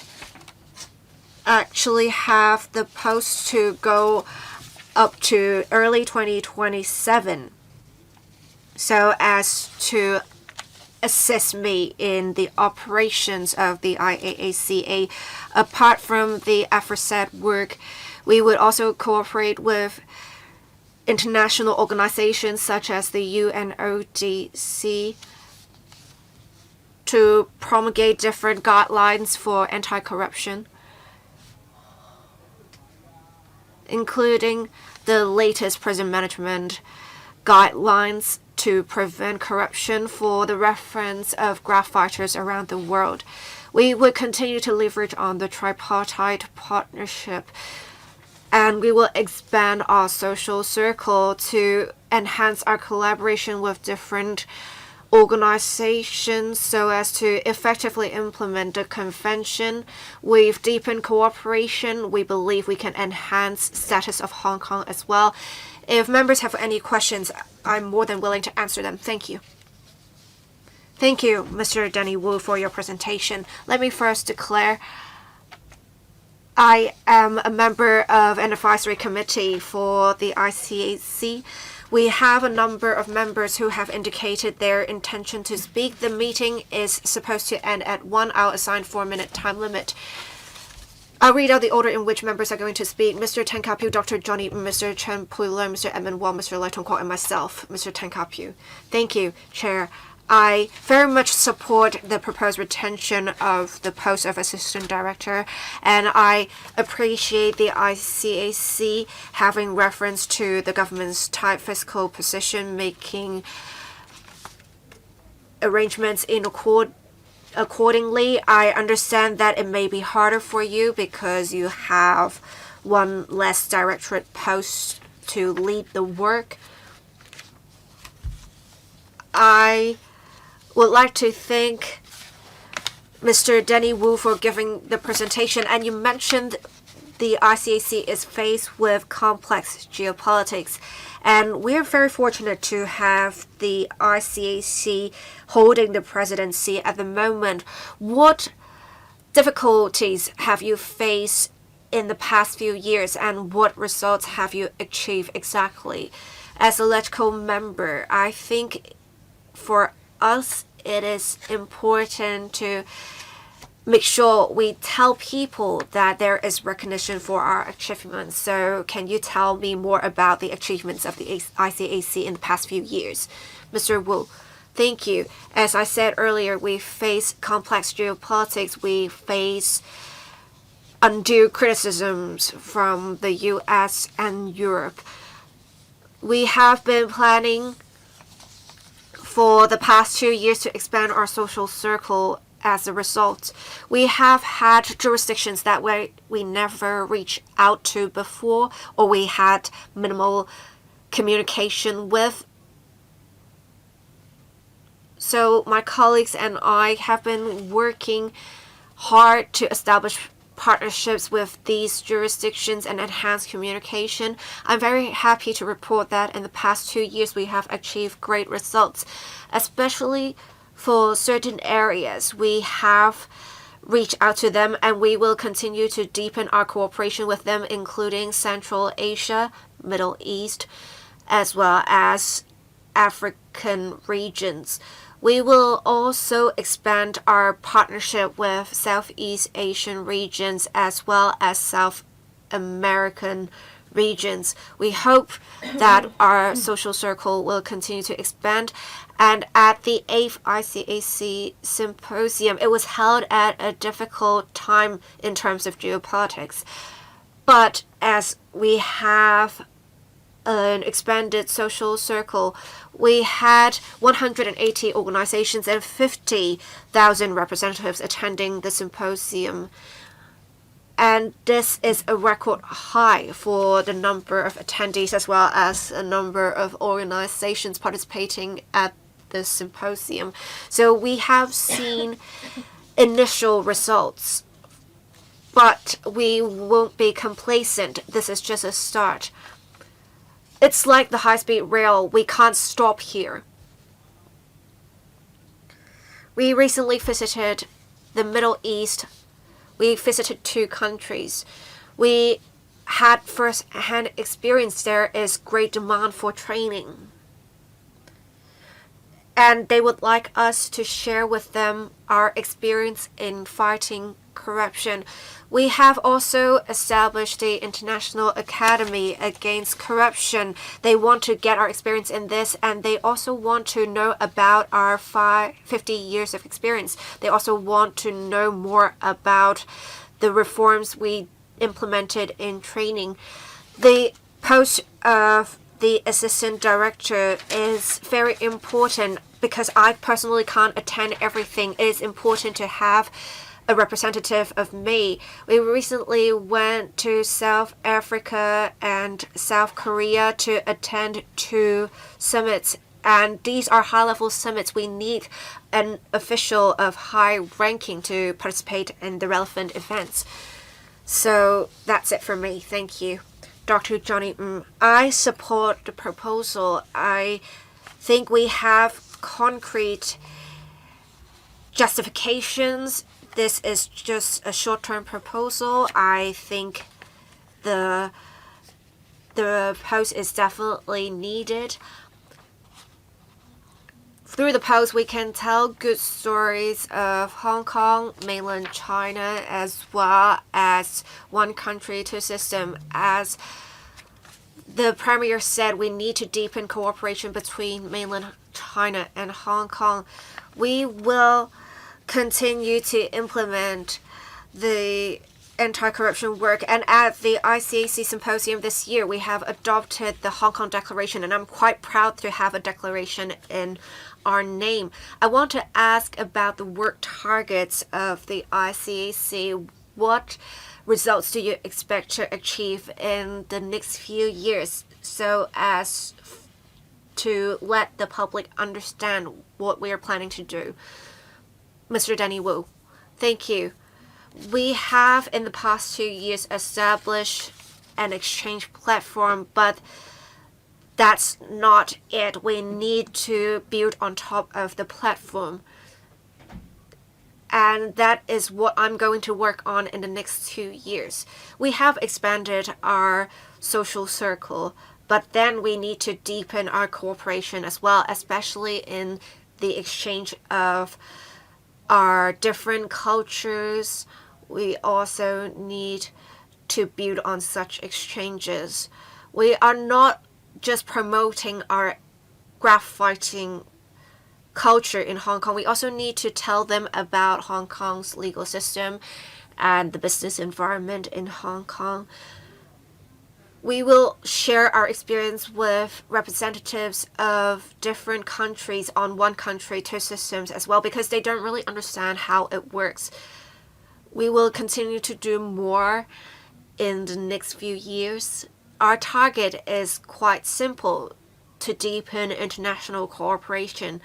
actually have the post to go up to early 2027 so as to assist me in the operations of the IAACA. Apart from the aforesaid work, we would also cooperate with international organizations such as the UNODC to promulgate different guidelines for anti-corruption, including the latest prison management guidelines to prevent corruption for the reference of graft fighters around the world. We will continue to leverage on the tripartite partnership, and we will expand our social circle to enhance our collaboration with different organizations so as to effectively implement the convention. With deepened cooperation, we believe we can enhance status of Hong Kong as well. If members have any questions, I'm more than willing to answer them. Thank you. Thank you, Mr. Denny Wu, for your presentation. Let me first declare I am a member of an advisory committee for the ICAC. We have a number of members who have indicated their intention to speak. The meeting is supposed to end at 1 hour assigned 4-minute time limit. I'll read out the order in which members are going to speak. Mr. Tan Ka-piu, Dr. Johnny, Mr. Chen Pui-leung, Mr. Edmund Wong, Mr. Lai Tong-kwok, and myself, Mr. Tan Ka-piu. Thank you, Chair. I very much support the proposed retention of the post of Assistant Director, and I appreciate the ICAC having reference to the government's tight fiscal position, making arrangements in accordingly. I understand that it may be harder for you because you have one less directorate post to lead the work. I would like to thank Mr. Denny Wu for giving the presentation. And you mentioned the ICAC is faced with complex geopolitics. And we're very fortunate to have the ICAC holding the presidency at the moment. What difficulties have you faced in the past few years, and what results have you achieved exactly? As a LegCo member, I think for us, it is important to make sure we tell people that there is recognition for our achievements. So can you tell me more about the achievements of the ICAC in the past few years? Mr. Wu, thank you. As I said earlier, we face complex geopolitics. We face undue criticisms from the US and Europe. We have been planning for the past 2 years to expand our social circle. As a result, we have had jurisdictions that we never reached out to before, or we had minimal communication with. So my colleagues and I have been working hard to establish partnerships with these jurisdictions and enhance communication. I'm very happy to report that in the past 2 years we have achieved great results, especially for certain areas. We have reached out to them, and we will continue to deepen our cooperation with them, including Central Asia, Middle East, as well as African regions. We will also expand our partnership with Southeast Asian regions as well as South American regions. We hope that our social circle will continue to expand. And at the 8th ICAC Symposium, it was held at a difficult time in terms of geopolitics. But as we have an expanded social circle, we had 180 organizations and 50,000 representatives attending the symposium. And this is a record high for the number of attendees as well as a number of organizations participating at the symposium. So we have seen initial results, but we won't be complacent. This is just a start. It's like the high-speed rail. We can't stop here. We recently visited the Middle East. We visited 2 countries. We had first-hand experience. There is great demand for training. And they would like us to share with them our experience in fighting corruption. We have also established the International Academy Against Corruption. They want to get our experience in this, and they also want to know about our 50 years of experience. They also want to know more about the reforms we implemented in training. The post of the assistant director is very important because I personally can't attend everything. It is important to have a representative of me. We recently went to South Africa and South Korea to attend 2 summits, and these are high-level summits. We need an official of high ranking to participate in the relevant events. So that's it for me. Thank you. Dr. Johnny I support the proposal. I think we have concrete justifications. This is just a short-term proposal. I think the post is definitely needed. Through the post, we can tell good stories of Hong Kong, mainland China, as well as one country, 2 system. As the Premier said, we need to deepen cooperation between mainland China and Hong Kong. We will continue to implement the anti-corruption work, and at the ICAC symposium this year we have adopted the Hong Kong Declaration, and I'm quite proud to have a declaration in our name. I want to ask about the work targets of the ICAC. What results do you expect to achieve in the next few years so as to let the public understand what we are planning to do? Mr. Danny Wu, thank you. We have in the past 2 years established an exchange platform, but that's not it. We need to build on top of the platform. And that is what I'm going to work on in the next 2 years. We have expanded our social circle, but then we need to deepen our cooperation as well, especially in the exchange of our different cultures. We also need to build on such exchanges. We are not just promoting our graphfighting culture in Hong Kong. We also need to tell them about Hong Kong's legal system and the business environment in Hong Kong. We will share our experience with representatives of different countries on one country, 2 systems as well, because they don't really understand how it works. We will continue to do more in the next few years. Our target is quite simple: to deepen international cooperation.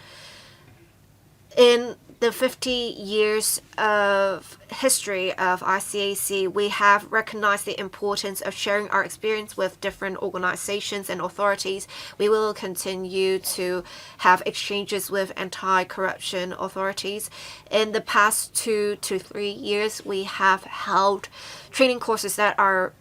In the 50 years of history of ICAC, we have recognized the importance of sharing our experience with different organizations and authorities. We will continue to have exchanges with anti-corruption authorities. In the past 2 to 3 years, we have held training courses that are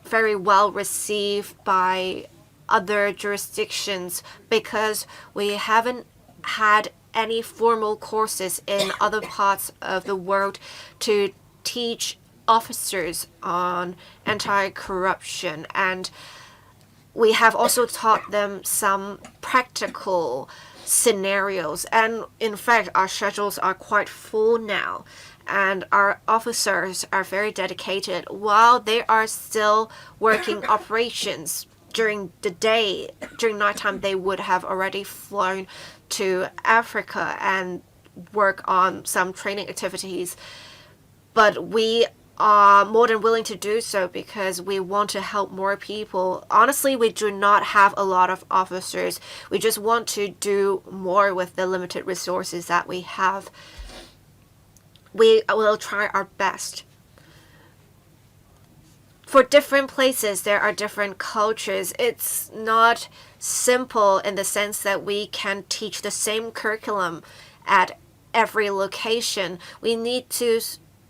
very well received by other jurisdictions because we haven't had any formal courses in other parts of the world to teach officers on anti-corruption, and we have also taught them some practical scenarios. And in fact, our schedules are quite full now, and our officers are very dedicated. While they are still working operations during the day, during nighttime they would have already flown to Africa and work on some training activities. But we are more than willing to do so because we want to help more people. Honestly, we do not have a lot of officers. We just want to do more with the limited resources that we have. We will try our best. For different places, there are different cultures. It's not simple in the sense that we can teach the same curriculum at every location. We need to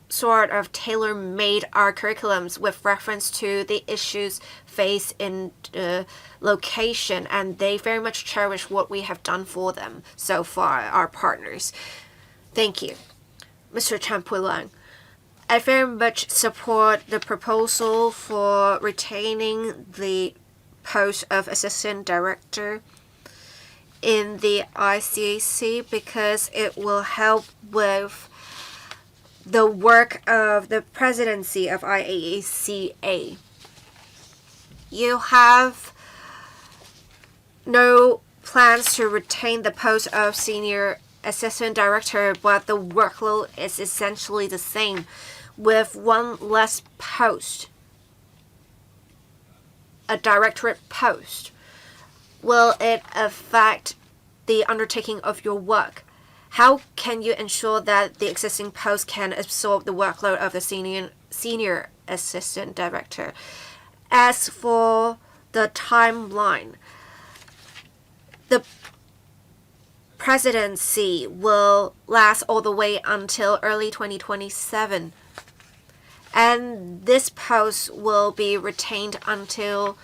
sort of tailor-made our curriculums with reference to the issues faced in the location, and they very much cherish what we have done for them so far, our partners. Thank you. Mr. Chan Pui-Lang. I very much support the proposal for retaining the post of Assistant Director in the ICAC because it will help with the work of the presidency of IAACA. You have no plans to retain the post of Senior Assistant Director, but the workload is essentially the same with one less post, a directorate post. Will it affect the undertaking of your work? How can you ensure that the existing post can absorb the workload of the senior assistant director? As for the timeline, the presidency will last all the way until early 2027. And this post will be retained until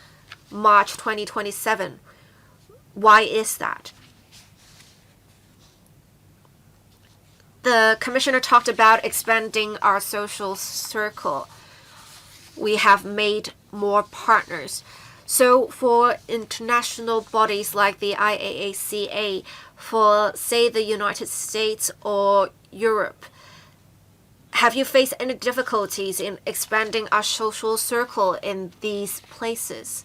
March 2027. Why is that? The commissioner talked about expanding our social circle. We have made more partners. So for international bodies like the IAACA, for say the United States or Europe, have you faced any difficulties in expanding our social circle in these places?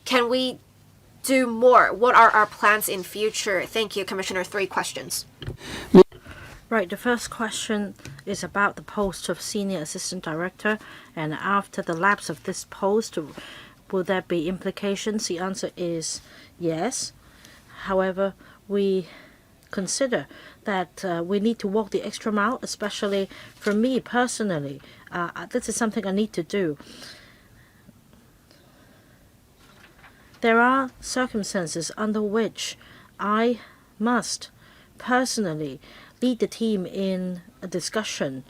Can we do more? What are our plans in future? Thank you, Commissioner. 3 questions. Right, the first question is about the post of Senior Assistant Director, and after the lapse of this post, will there be implications? The answer is yes. However, we consider that we need to walk the extra mile, especially for me personally. This is something I need to do. There are circumstances under which I must personally lead the team in a discussion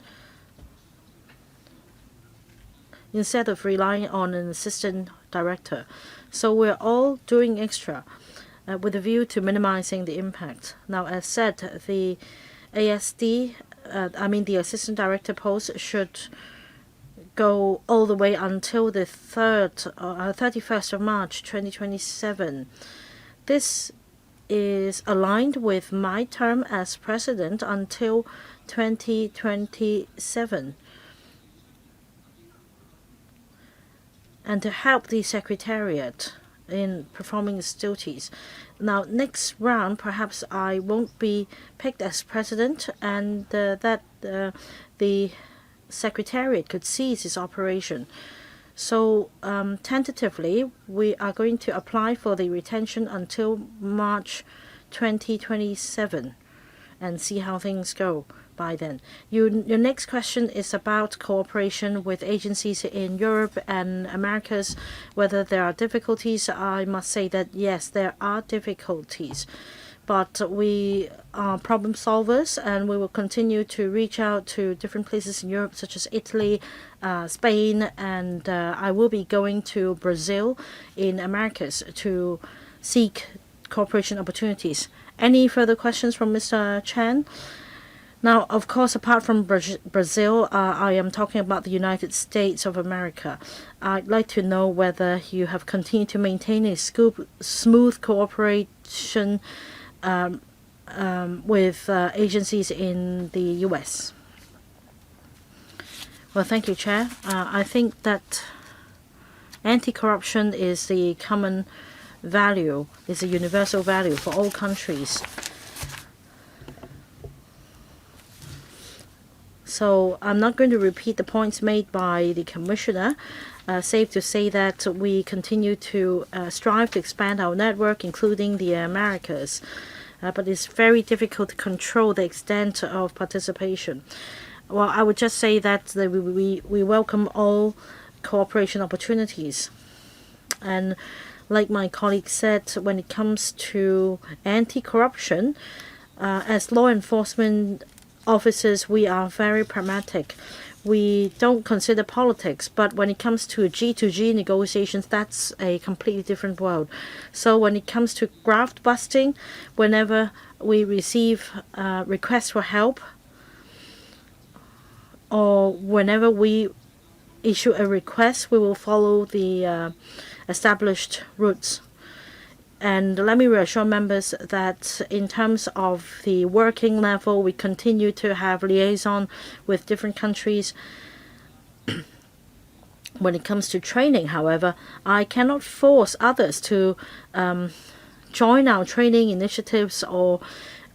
instead of relying on an assistant director. So we're all doing extra with a view to minimizing the impact. Now, as said, the the assistant director post should go all the way until the 31st of March 2027. This is aligned with my term as president until 2027. And to help the Secretariat in performing its duties. Now, next round, perhaps I won't be picked as president, and the Secretariat could cease its operation. So tentatively, we are going to apply for the retention until March 2027 and see how things go by then. Your next question is about cooperation with agencies in Europe and Americas, whether there are difficulties. I must say that yes, there are difficulties. But we are problem solvers, and we will continue to reach out to different places in Europe, such as Italy, Spain, and I will be going to Brazil in Americas to seek cooperation opportunities. Any further questions from Mr. Chan? Now, of course, apart from Brazil, I am talking about the United States of America. I'd like to know whether you have continued to maintain a smooth cooperation with agencies in the U.S. Well, thank you, Chair. I think that anti-corruption is the common value, is a universal value for all countries. So I'm not going to repeat the points made by the Commissioner. Safe to say that we continue to strive to expand our network, including the Americas. But it's very difficult to control the extent of participation. Well, I would just say that we welcome all cooperation opportunities. And like my colleague said, when it comes to anti-corruption, as law enforcement officers, we are very pragmatic. we don't consider politics, but when it comes to G2G negotiations, that's a completely different world. So when it comes to graft busting, whenever we receive requests for help, or whenever we issue a request, we will follow the established routes. And let me reassure members that in terms of the working level, we continue to have liaison with different countries. When it comes to training, however, I cannot force others to join our training initiatives or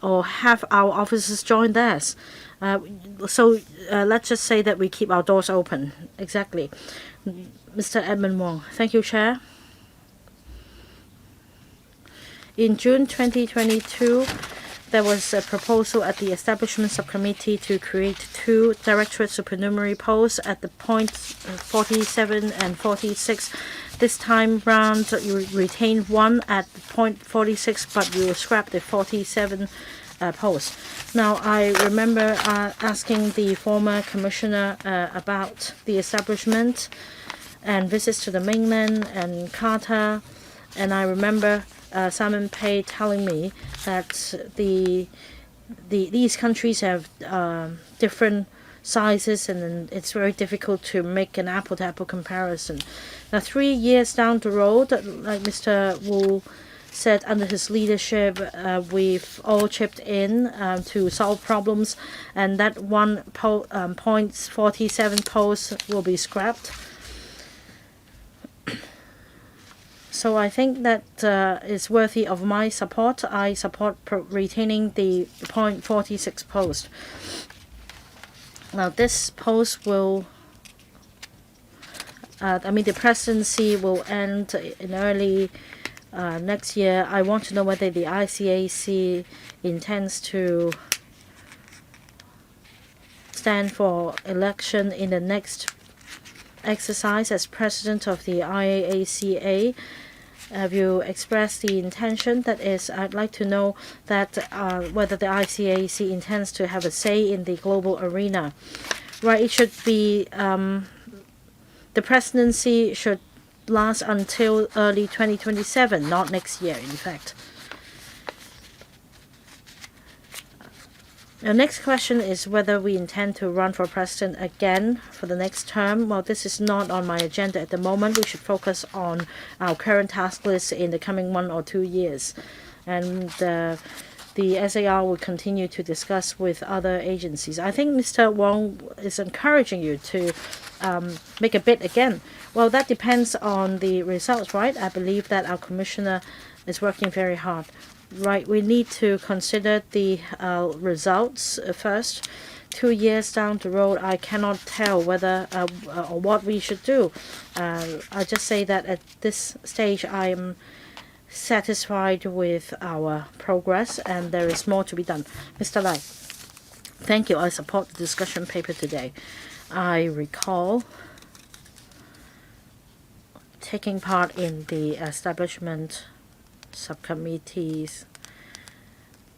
have our officers join theirs. So let's just say that we keep our doors open. Exactly. Mr. Edmund Wong. Thank you, Chair. In June 2022, there was a proposal at the Establishment Subcommittee to create 2 Directorate supernumerary posts at the point 47 and 46. This time round, you retain 1 at point 46, but you will scrap the 47 post. Now, I remember asking the former commissioner about the establishment and visits to the mainland and Qatar, and I remember Simon Pei telling me that these countries have different sizes, and it's very difficult to make an apple-to-apple comparison. Now, 3 years down the road, like Mr. Wu said, under his leadership, we've all chipped in to solve problems, and that 1.47 post will be scrapped. So I think that is worthy of my support. I support retaining the point 46 post. Now this post will, the presidency will end in early next year. I want to know whether the ICAC intends to stand for election in the next exercise as president of the IAACA. Have you expressed the intention? That is, I'd like to know that whether the ICAC intends to have a say in the global arena. Right, it should be, the presidency should last until early 2027, not next year, in fact. The next question is whether we intend to run for president again for the next term. Well, this is not on my agenda at the moment. We should focus on our current task list in the coming 1 or 2 years. And the SAR will continue to discuss with other agencies. I think Mr. Wong is encouraging you to make a bid again. Well, that depends on the results, right? I believe that our commissioner is working very hard. Right, we need to consider the results first. 2 years down the road, I cannot tell whether or what we should do. I just say that at this stage, I am satisfied with our progress, and there is more to be done. Mr. Lai, thank you. I support the discussion paper today. I recall taking part in the establishment subcommittee's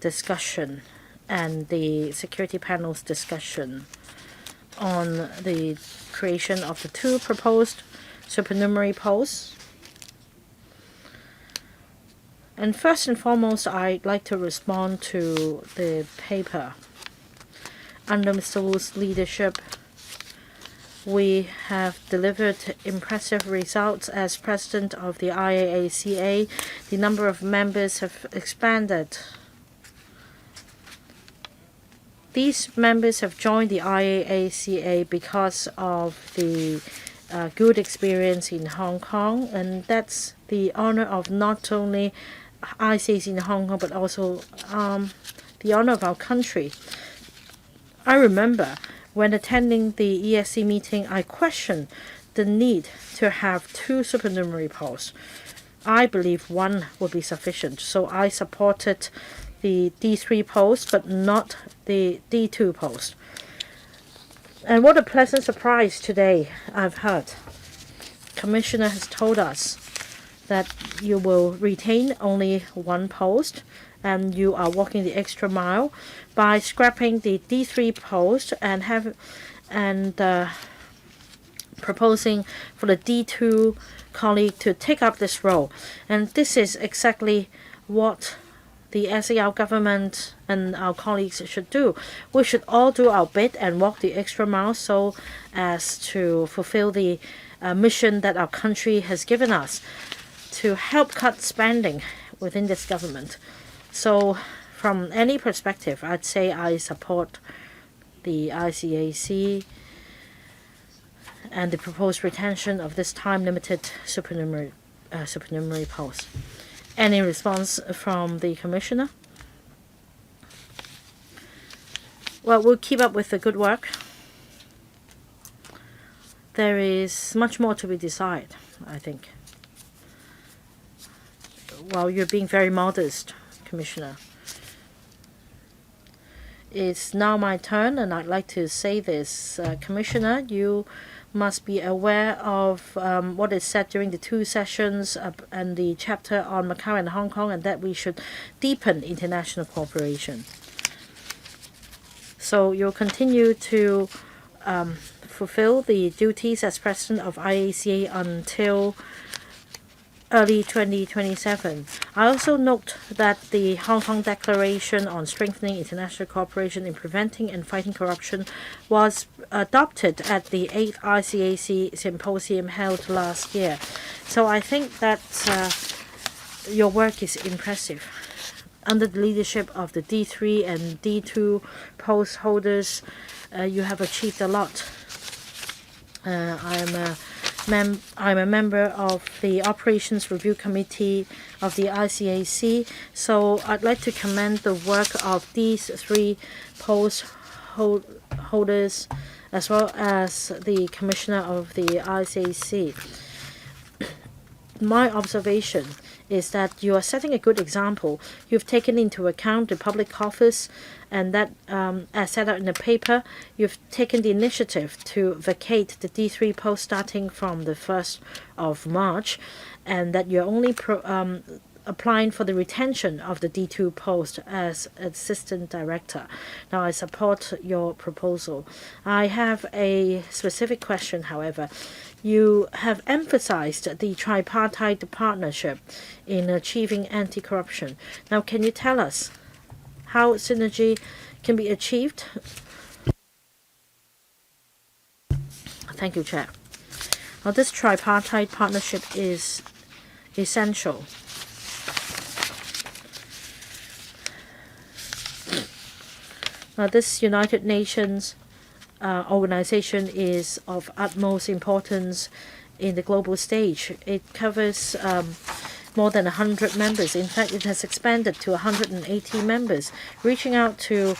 discussion and the security panel's discussion on the creation of the 2 proposed supernumerary posts. And first and foremost, I'd like to respond to the paper. Under Mr. Wu's leadership, we have delivered impressive results as president of the IAACA. The number of members have expanded. These members have joined the IAACA because of the good experience in Hong Kong, and that's the honor of not only ICAC in Hong Kong but also the honor of our country. I remember when attending the ESC meeting, I questioned the need to have 2 supernumerary posts. I believe 1 would be sufficient, so I supported the D3 post, but not the D2 post. And what a pleasant surprise today I've heard. Commissioner has told us that you will retain only 1 post, and you are walking the extra mile by scrapping the D3 post and and proposing for the D2 colleague to take up this role. And this is exactly what the SAR government and our colleagues should do. We should all do our bit and walk the extra mile so as to fulfill the mission that our country has given us to help cut spending within this government. So from any perspective, I'd say I support the ICAC and the proposed retention of this time-limited supernumerary post. Any response from the Commissioner? Well, we'll keep up with the good work. There is much more to be decided, I think. Well, you're being very modest, Commissioner. It's now my turn, and I'd like to say this. Commissioner, you must be aware of what is said during the 2 sessions and the chapter on Macau and Hong Kong, and that we should deepen international cooperation. So you'll continue to fulfill the duties as president of IACA until early 2027. I also note that the Hong Kong Declaration on Strengthening International Cooperation in Preventing and Fighting Corruption was adopted at the 8th ICAC Symposium held last year. So I think that your work is impressive. Under the leadership of the D3 and D2 post holders, you have achieved a lot. I'm a member of the Operations Review Committee of the ICAC, so I'd like to commend the work of these 3 post holders as well as the Commissioner of the ICAC. My observation is that you are setting a good example. You've taken into account the public office, and that, as set out in the paper, you've taken the initiative to vacate the D3 post starting from the 1st of March, and that you're only applying for the retention of the D2 post as assistant director. Now, I support your proposal. I have a specific question, however. You have emphasized the tripartite partnership in achieving anti-corruption. Now, can you tell us how synergy can be achieved? Thank you, Chair. Now, this tripartite partnership is essential. Now, this United Nations organization is of utmost importance in the global stage. It covers more than 100 members. In fact, it has expanded to 180 members, reaching out to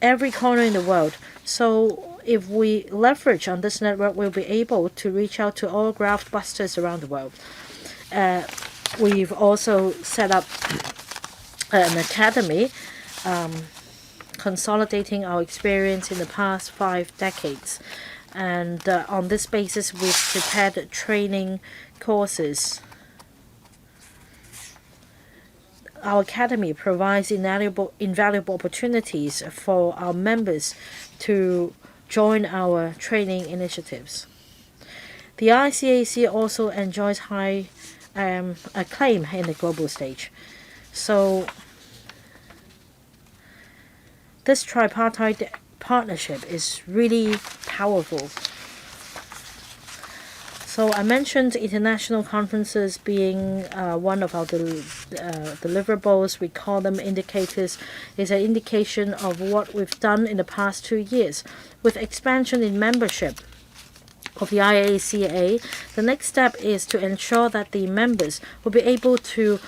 every corner in the world. So if we leverage on this network, we'll be able to reach out to all graft busters around the world. We've also set up an academy consolidating our experience in the past 5 decades. And on this basis, we've prepared training courses. Our academy provides invaluable opportunities for our members to join our training initiatives. The ICAC also enjoys high acclaim in the global stage. So this tripartite partnership is really powerful. So I mentioned international conferences being one of our deliverables. We call them indicators. It's an indication of what we've done in the past 2 years. With expansion in membership of the IACA, the next step is to ensure that the members will be able to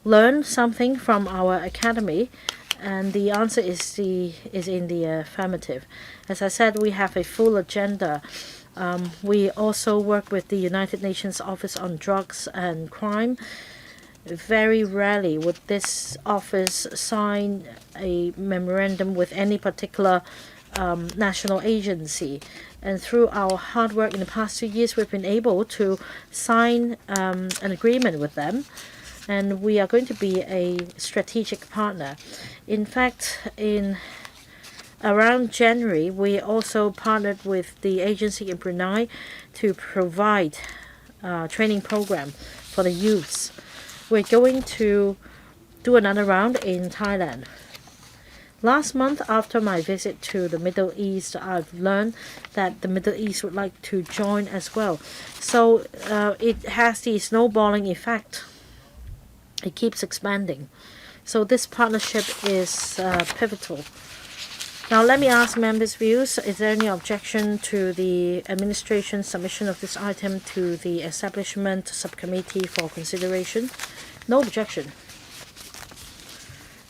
learn something from our academy, and the answer is in the affirmative. As I said, we have a full agenda. We also work with the United Nations Office on Drugs and Crime. Very rarely would this office sign a memorandum with any particular national agency. And through our hard work in the past 2 years, we've been able to sign an agreement with them. And we are going to be a strategic partner. In fact, in Around January, we also partnered with the agency in Brunei to provide a training program for the youths. We're going to do another round in Thailand. Last month, after my visit to the Middle East, I've learned that the Middle East would like to join as well. So it has the snowballing effect. It keeps expanding. So this partnership is pivotal. Now let me ask members' views. Is there any objection to the administration submission of this item to the establishment subcommittee for consideration? No objection.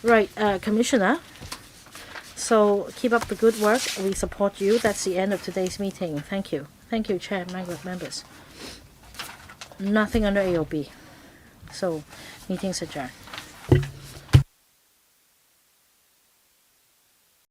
Right, Commissioner. So keep up the good work. We support you. That's the end of today's meeting. Thank you. Thank you, Chair, members. Nothing under AOB. So meeting's adjourned.